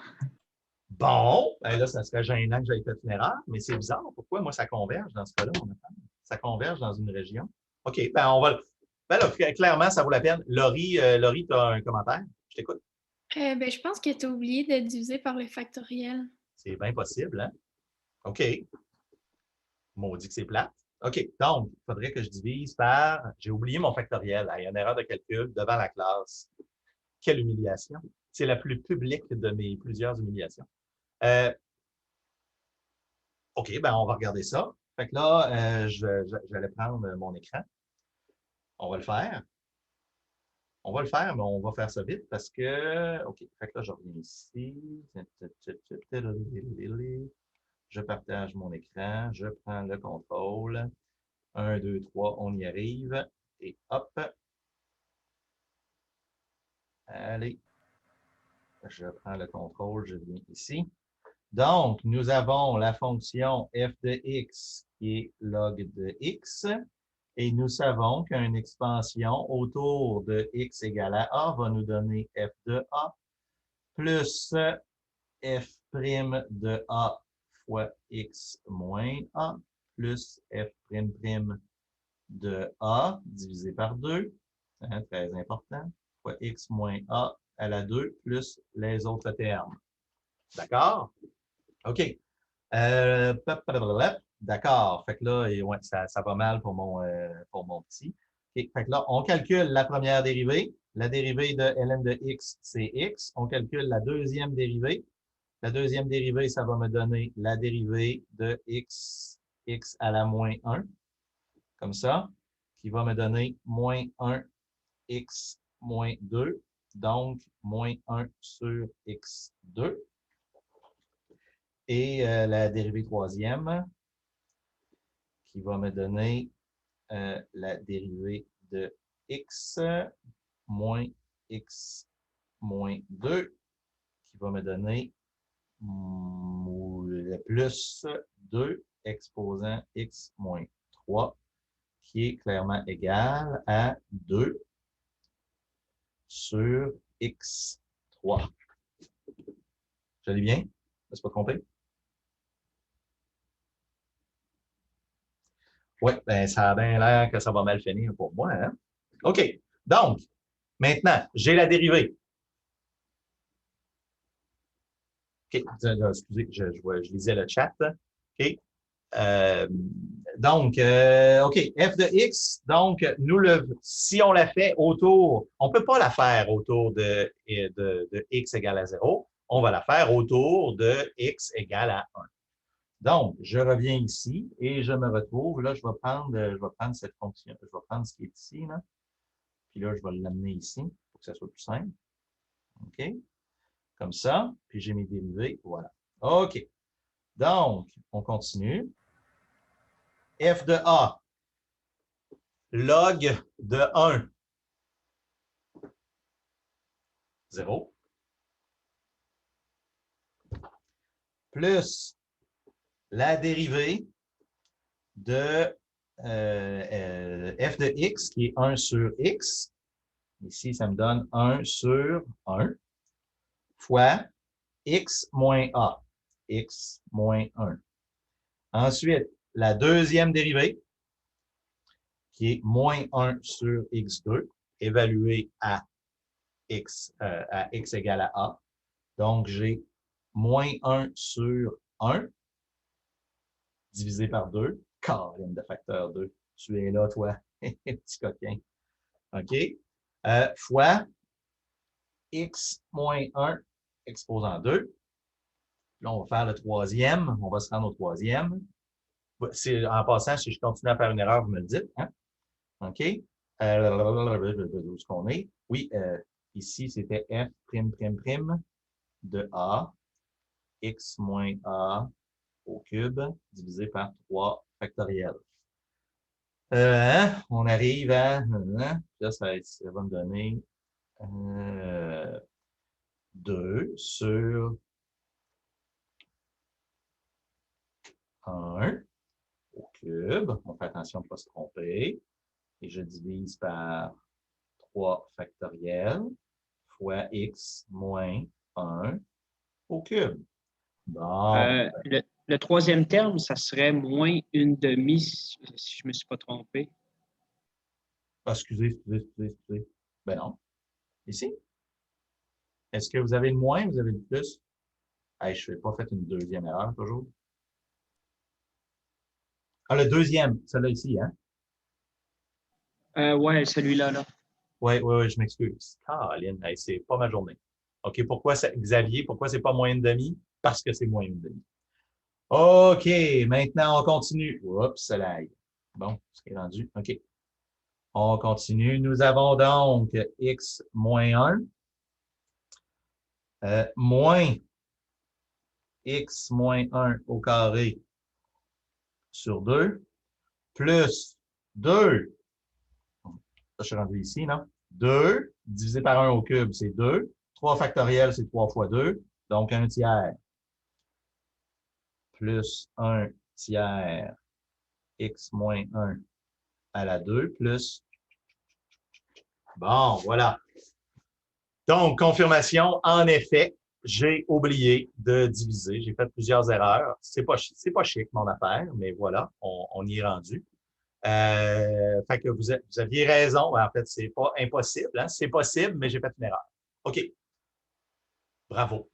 Bon, ben là, ça serait gênant que j'aille fait une erreur, mais c'est bizarre. Pourquoi moi ça converge dans ce cas-là? Ça converge dans une région. OK, ben on va. Ben là, clairement, ça vaut la peine. Laurie, tu as un commentaire? Je t'écoute. Ben, je pense que tu as oublié de diviser par le factoriel. C'est bien possible, hein? OK. Maudit que c'est plate. OK, donc, il faudrait que je divise par... J'ai oublié mon factoriel. Il y a une erreur de calcul devant la classe. Quelle humiliation. C'est la plus publique de mes plusieurs humiliations. OK, ben on va regarder ça. Fait que là, je vais aller prendre mon écran. On va le faire. On va le faire, mais on va faire ça vite parce que... OK, fait que là, je reviens ici. Je partage mon écran. Je prends le contrôle. 1, 2, 3, on y arrive. Et hop. Allez. Je prends le contrôle, je viens ici. Donc, nous avons la fonction f de x qui est log de x. Et nous savons qu'une expansion autour de x égale à a va nous donner f de a plus f' de a fois x moins a plus f' de a divisé par 2, hein, très important, fois x moins a à la 2 plus les autres termes. D'accord? OK. D'accord. Fait que là, ouais, ça va mal pour mon petit. Okay. Fait que là, on calcule la première dérivée. La dérivée de ln de x, c'est x. On calcule la deuxième dérivée. La deuxième dérivée, ça va me donner la dérivée de x à la moins 1, comme ça, qui va me donner moins 1 x moins 2, donc moins 1 sur x2. Et la dérivée troisième, qui va me donner la dérivée de x moins x moins 2, qui va me donner plus 2 exposant x moins 3, qui est clairement égal à 2 sur x3. J'allais bien? Je ne me suis pas trompé? Oui, ben, ça a bien l'air que ça va mal finir pour moi. Hein? OK. Donc, maintenant, j'ai la dérivée. OK. Excusez, je lisais le chat. OK. Donc, OK, f de x, donc, si on la fait autour, on ne peut pas la faire autour de x égale à 0, on va la faire autour de x égale à 1. Donc, je reviens ici et je me retrouve, là, je vais prendre cette fonction, je vais prendre ce qui est ici, là, puis là, je vais l'amener ici pour que ça soit plus simple. OK? Comme ça, puis j'ai mes dérivés, voilà. OK. Donc, on continue. F de A, log de 1, 0, plus la dérivée de f de x, qui est 1 sur x. Ici, ça me donne 1 sur 1, fois x moins a, x moins 1. Ensuite, la deuxième dérivée, qui est moins 1 sur x2, évaluée à x égale à a. Donc, j'ai moins 1 sur 1 divisé par 2, carrément de facteur 2. Tu es là, toi, petit coquin. OK? Fois x moins 1 exposant 2. Là, on va faire le troisième. On va se rendre au troisième. En passant, si je continue à faire une erreur, vous me le dites. Hein? OK? Où est-ce qu'on est? Oui, ici, c'était f' de a, x moins a au cube, divisé par 3 factoriel. On arrive à... Là, ça va me donner 2 sur 1 au cube. On fait attention de ne pas se tromper. Et je divise par 3 factoriel fois x moins 1 au cube. Bon. Le troisième terme, ça serait moins une demi, si je ne me suis pas trompé. Ah, excusez. Ben non. Ici. Est-ce que vous avez le moins ou vous avez le plus? Hey, je n'ai pas fait une deuxième erreur toujours. Ah, le deuxième, celui-là ici, hein? Oui, celui-là, là. Oui, je m'excuse. Caroline, hey, c'est pas ma journée. OK, pourquoi Xavier, pourquoi c'est pas moins une demi? Parce que c'est moins une demi. OK, maintenant on continue. Oups, ça l'aille. Bon, c'est rendu. OK. On continue. Nous avons donc x moins 1 moins x moins 1 au carré sur 2 plus 2. Ça, je suis rendu ici, non? 2 divisé par 1 au cube, c'est 2. 3 factoriel, c'est 3 fois 2. Donc, 1 tiers plus 1 tiers x moins 1 à la 2 plus... Bon, voilà. Donc, confirmation, en effet, j'ai oublié de diviser. J'ai fait plusieurs erreurs. C'est pas chic, mon affaire, mais voilà, on y est rendu. Fait que vous aviez raison. En fait, c'est pas impossible. Hein? C'est possible, mais j'ai fait une erreur. OK. Bravo.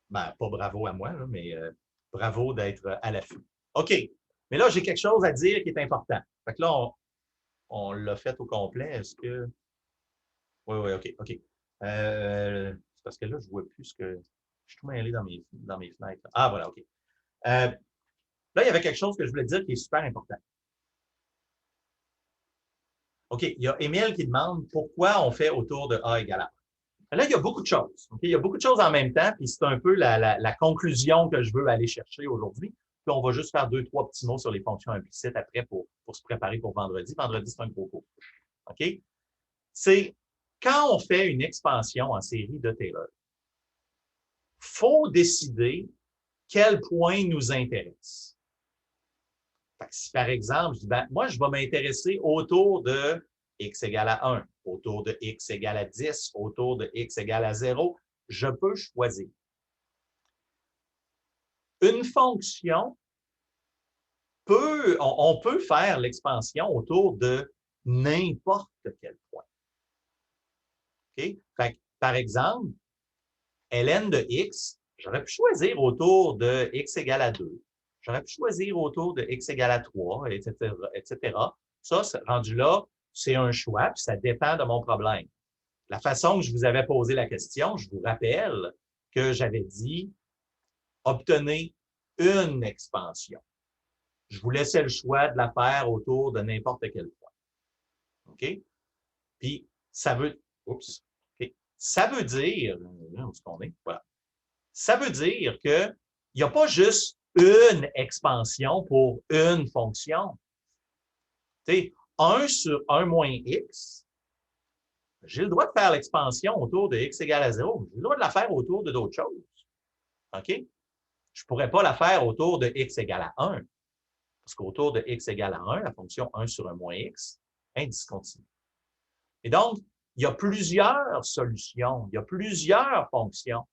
Ben, pas bravo à moi, là, mais bravo d'être à l'affût. OK. Mais là, j'ai quelque chose à dire qui est important. Fait que là, on l'a fait au complet. Est-ce que... Oui, OK. C'est parce que là, je ne vois plus ce que... Je suis tout mêlé dans mes fenêtres. Ah, voilà, OK. Là, il y avait quelque chose que je voulais dire qui est super important. OK, il y a Émile qui demande pourquoi on fait autour de A égale A. Là, il y a beaucoup de choses. Okay? Il y a beaucoup de choses en même temps, puis c'est un peu la conclusion que je veux aller chercher aujourd'hui. Puis on va juste faire 2-3 petits mots sur les fonctions implicites après pour se préparer pour vendredi. Vendredi, c'est un gros cours. OK? C'est quand on fait une expansion en série de Taylor, il faut décider quel point nous intéresse. Si, par exemple, je dis, ben, moi, je vais m'intéresser autour de x égale à 1, autour de x égale à 10, autour de x égale à 0, je peux choisir. Une fonction on peut faire l'expansion autour de n'importe quel point. OK? Fait que, par exemple, ln de x, j'aurais pu choisir autour de x égale à 2. J'aurais pu choisir autour de x égale à 3, etc., etc. Ça, rendu là, c'est un choix, puis ça dépend de mon problème. La façon que je vous avais posé la question, je vous rappelle que j'avais dit obtenez une expansion. Je vous laissais le choix de la faire autour de n'importe quel point. OK? Puis, ça veut... Oups. Okay. Ça veut dire... Où est-ce qu'on est? Voilà. Ça veut dire qu'il n'y a pas juste une expansion pour une fonction. Tu sais, 1 sur 1 moins x, j'ai le droit de faire l'expansion autour de x égale à 0. J'ai le droit de la faire autour de d'autres choses. OK? Je ne pourrais pas la faire autour de x égale à 1. Parce qu'autour de x égale à 1, la fonction 1 sur 1 moins x est discontinue. Et donc, il y a plusieurs solutions, il y a plusieurs fonctions.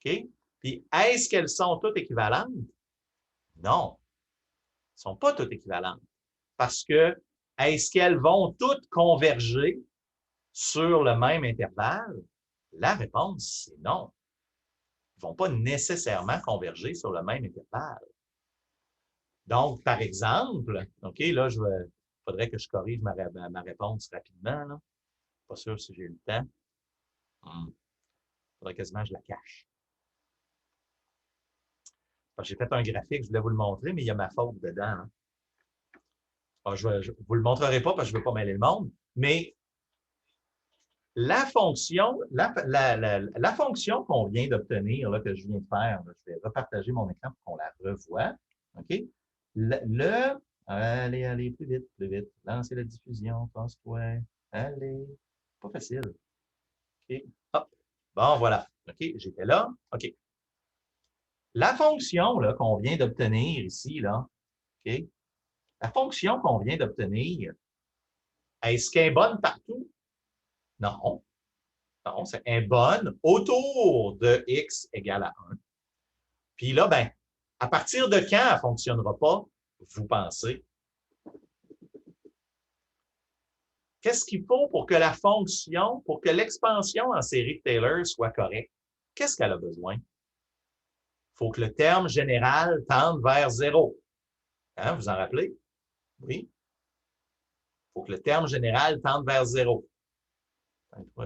OK? Puis, est-ce qu'elles sont toutes équivalentes? Non. Elles ne sont pas toutes équivalentes. Parce que, est-ce qu'elles vont toutes converger sur le même intervalle? La réponse, c'est non. Elles ne vont pas nécessairement converger sur le même intervalle. Donc, par exemple, OK, là, il faudrait que je corrige ma réponse rapidement. Là. Pas sûr si j'ai le temps. Il faudrait quasiment que je la cache. J'ai fait un graphique, je voulais vous le montrer, mais il y a ma faute dedans. Hein. Alors, je ne vous le montrerai pas parce que je ne veux pas mêler le monde, mais la fonction, la fonction qu'on vient d'obtenir, que je viens de faire, là, je vais repartager mon écran pour qu'on la revoie. OK? Allez, plus vite. Lancez la diffusion, passe-toi. Allez, pas facile. OK, hop. Bon, voilà. OK, j'étais là. OK. La fonction qu'on vient d'obtenir ici, là, OK, la fonction qu'on vient d'obtenir, est-ce qu'elle est bonne partout? Non. Non, c'est elle est bonne autour de x égale à 1. Puis là, ben, à partir de quand elle ne fonctionnera pas, vous pensez? Qu'est-ce qu'il faut pour que la fonction, pour que l'expansion en série de Taylor soit correcte? Qu'est-ce qu'elle a besoin? Il faut que le terme général tende vers 0. Hein, vous en rappelez? Oui. Il faut que le terme général tende vers 0. OK,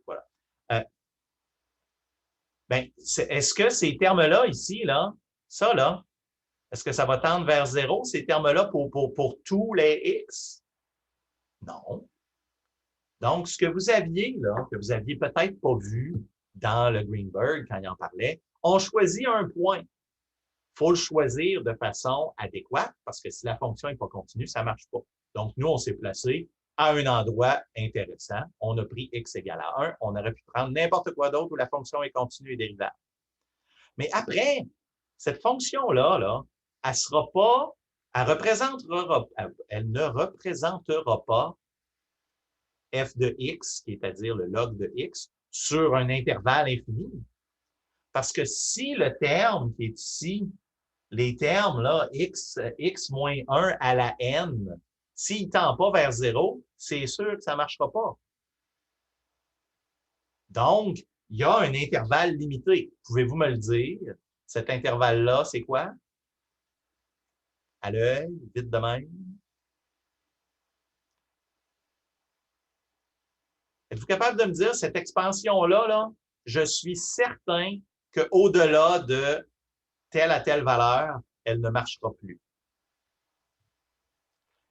voilà. Ben, est-ce que ces termes-là, ici, là, ça, là, est-ce que ça va tendre vers 0, ces termes-là, pour tous les x? Non. Donc, ce que vous aviez, là, que vous aviez peut-être pas vu dans le Greenberg, quand il en parlait, on choisit un point. Il faut le choisir de façon adéquate, parce que si la fonction n'est pas continue, ça ne marche pas. Donc, nous, on s'est placé à un endroit intéressant. On a pris x égale à 1. On aurait pu prendre n'importe quoi d'autre où la fonction est continue et dérivable. Mais après, cette fonction-là, là, elle ne représentera pas f de x, c'est-à-dire le log de x, sur un intervalle infini. Parce que si le terme qui est ici, les termes, là, x moins 1 à la n, s'il ne tend pas vers 0, c'est sûr que ça ne marchera pas. Donc, il y a un intervalle limité. Pouvez-vous me le dire? Cet intervalle-là, c'est quoi? À l'œil, vite de même. Êtes-vous capable de me dire, cette expansion-là, là, je suis certain qu'au-delà de telle à telle valeur, elle ne marchera plus.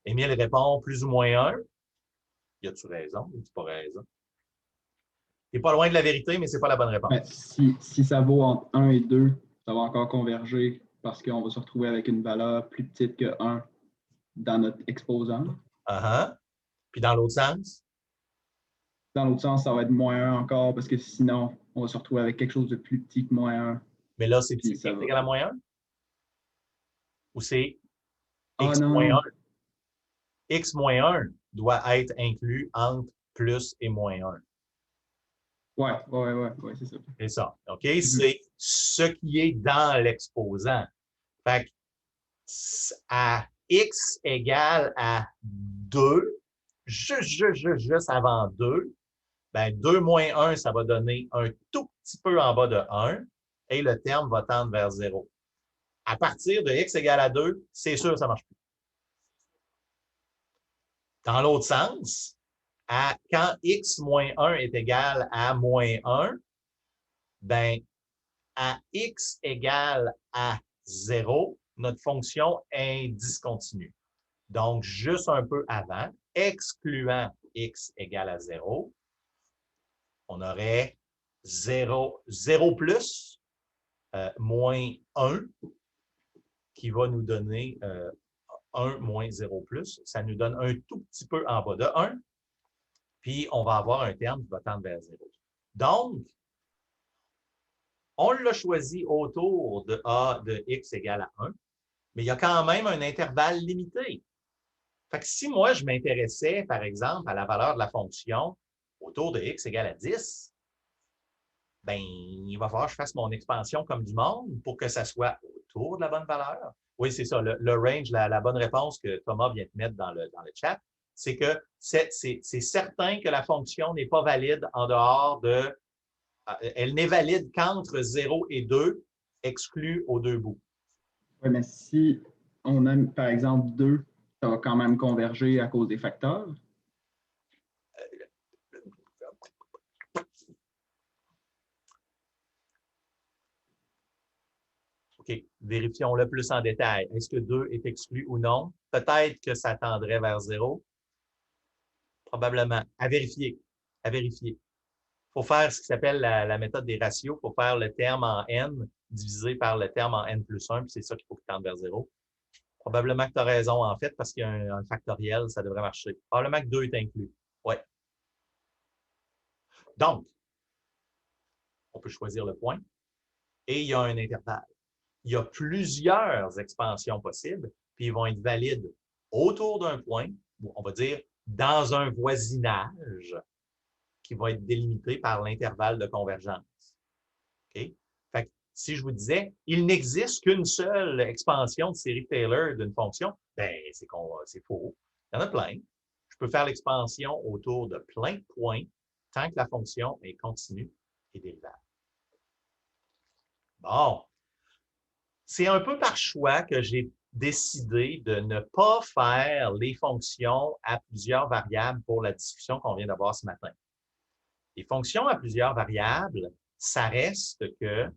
Émile répond plus ou moins 1. Y a-tu raison? Y a-tu pas raison? Tu n'es pas loin de la vérité, mais ce n'est pas la bonne réponse. Ben, si ça vaut entre 1 et 2, ça va encore converger parce qu'on va se retrouver avec une valeur plus petite que 1 dans notre exposant. Puis dans l'autre sens? Dans l'autre sens, ça va être -1 encore, parce que sinon, on va se retrouver avec quelque chose de plus petit que -1. Mais là, c'est x égal à -1? Ou c'est x moins 1? X moins 1 doit être inclus entre plus et -1. Ouais, c'est ça. C'est ça. OK? C'est ce qui est dans l'exposant. Fait que à x égale à 2, juste avant 2, ben 2 moins 1, ça va donner un tout petit peu en bas de 1 et le terme va tendre vers 0. À partir de x égale à 2, c'est sûr que ça ne marche plus. Dans l'autre sens, quand x moins 1 est égal à -1, ben, à x égale à 0, notre fonction est discontinue. Donc, juste un peu avant, excluant x égale à 0, on aurait 0 plus moins 1 qui va nous donner 1 moins 0 plus. Ça nous donne un tout petit peu en bas de 1. Puis, on va avoir un terme qui va tendre vers 0. Donc, on l'a choisi autour de a de x égale à 1, mais il y a quand même un intervalle limité. Fait que si moi, je m'intéressais, par exemple, à la valeur de la fonction autour de x égale à 10, bien, il va falloir que je fasse mon expansion comme du monde pour que ça soit autour de la bonne valeur. Oui, c'est ça. Le range, la bonne réponse que Thomas vient de mettre dans le chat, c'est que c'est certain que la fonction n'est pas valide en dehors de... Elle n'est valide qu'entre 0 et 2, exclus aux deux bouts. Oui, mais si on a, par exemple, 2, ça va quand même converger à cause des facteurs. OK, vérifions-le plus en détail. Est-ce que 2 est exclu ou non? Peut-être que ça tendrait vers 0. Probablement. À vérifier. À vérifier. Il faut faire ce qui s'appelle la méthode des ratios. Il faut faire le terme en n divisé par le terme en n plus 1, puis c'est ça qu'il faut qu'il tende vers 0. Probablement que tu as raison, en fait, parce qu'il y a un factoriel, ça devrait marcher. Probablement que 2 est inclus. Oui. Donc, on peut choisir le point et il y a un intervalle. Il y a plusieurs expansions possibles, puis ils vont être valides autour d'un point, ou on va dire dans un voisinage qui va être délimité par l'intervalle de convergence. OK? Fait que si je vous disais, il n'existe qu'une seule expansion de série Taylor d'une fonction, bien, c'est faux. Il y en a plein. Je peux faire l'expansion autour de plein de points tant que la fonction est continue et dérivable. Bon. C'est un peu par choix que j'ai décidé de ne pas faire les fonctions à plusieurs variables pour la discussion qu'on vient d'avoir ce matin. Les fonctions à plusieurs variables, ça reste que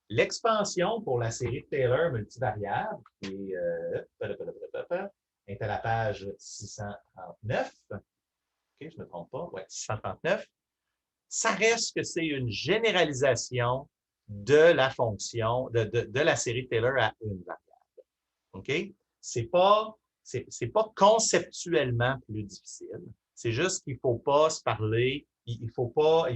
l'expansion pour la série de Taylor multivariable, qui est à la page 639, OK, je ne me trompe pas, ouais, 639, ça reste que c'est une généralisation de la fonction, de la série Taylor à une variable. OK? C'est pas conceptuellement plus difficile. C'est juste qu'il ne faut pas se parler, il faut pas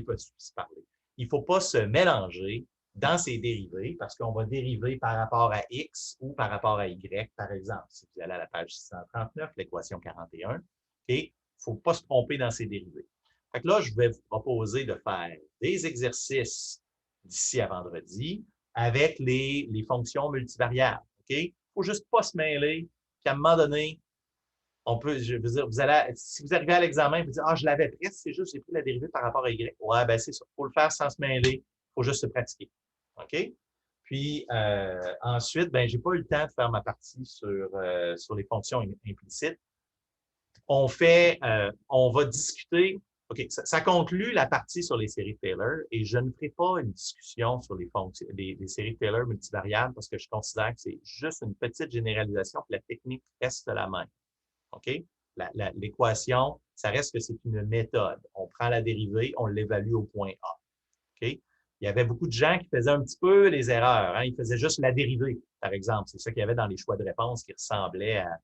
se mélanger dans ces dérivés parce qu'on va dériver par rapport à x ou par rapport à y, par exemple. Si vous allez à la page 639, l'équation 41, OK? Il ne faut pas se tromper dans ces dérivés. Fait que là, je vais vous proposer de faire des exercices d'ici à vendredi avec les fonctions multivariables. OK? Il ne faut juste pas se mêler, puis à un moment donné, on peut, je veux dire, si vous arrivez à l'examen, vous dites, ah, je l'avais presque, c'est juste, j'ai pris la dérivée par rapport à Y. Ouais, ben c'est ça. Il faut le faire sans se mêler. Il faut juste se pratiquer. OK? Puis ensuite, ben, je n'ai pas eu le temps de faire ma partie sur les fonctions implicites. On va discuter. OK, ça conclut la partie sur les séries Taylor et je ne ferai pas une discussion sur les séries Taylor multivariables parce que je considère que c'est juste une petite généralisation que la technique reste la même. OK? L'équation, ça reste que c'est une méthode. On prend la dérivée, on l'évalue au point A. OK? Il y avait beaucoup de gens qui faisaient un petit peu les erreurs. Hein? Ils faisaient juste la dérivée, par exemple. C'est ça qu'il y avait dans les choix de réponse qui ressemblait à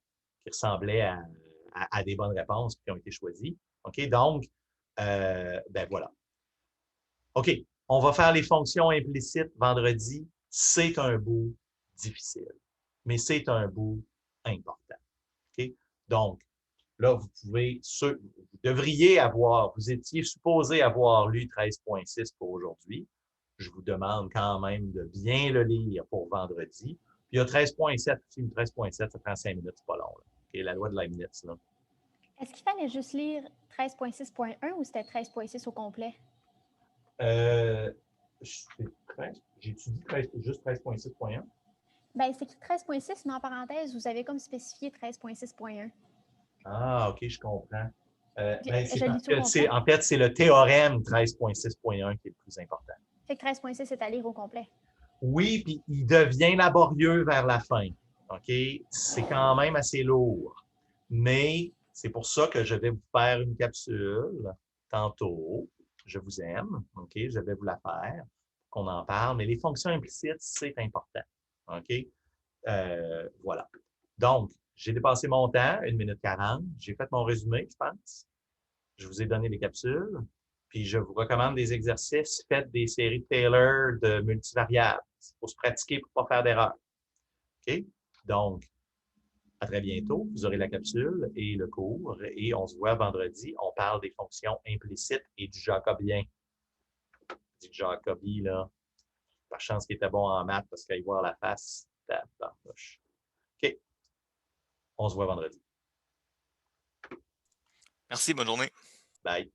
à des bonnes réponses qui ont été choisies. OK? Donc, ben voilà. OK. On va faire les fonctions implicites vendredi. C'est un bout difficile, mais c'est un bout important. OK? Donc, là, vous devriez avoir, vous étiez supposé avoir lu 13.6 pour aujourd'hui. Je vous demande quand même de bien le lire pour vendredi. Puis il y a 13.7 aussi, 13.7, ça prend 5 minutes, c'est pas long. Là. Okay, la loi de Leibniz. Là. Est-ce qu'il fallait juste lire 13.6.1 ou c'était 13.6 au complet? J'ai-tu dit juste 13.6.1? Ben, c'est écrit 13.6, mais en parenthèse, vous avez comme spécifié 13.6.1. Ah, OK, je comprends. Ben, en fait, c'est le théorème 13.6.1 qui est le plus important. Fait que 13.6 est à lire au complet. Oui, puis il devient laborieux vers la fin. OK? C'est quand même assez lourd. Mais c'est pour ça que je vais vous faire une capsule tantôt. Je vous aime. OK? Je vais vous la faire, qu'on en parle. Mais les fonctions implicites, c'est important. OK? Voilà. Donc, j'ai dépassé mon temps, 1 minute 40. J'ai fait mon résumé, je pense. Je vous ai donné les capsules. Puis, je vous recommande des exercices. Faites des séries de Taylor de multivariables. Il faut se pratiquer pour ne pas faire d'erreur. OK? Donc, à très bientôt. Vous aurez la capsule et le cours. Et on se voit vendredi. On parle des fonctions implicites et du jacobien. Du Jacobi, là. Par chance qu'il était bon en maths parce qu'il va y voir la face. OK. On se voit vendredi. Merci, bonne journée. Bye.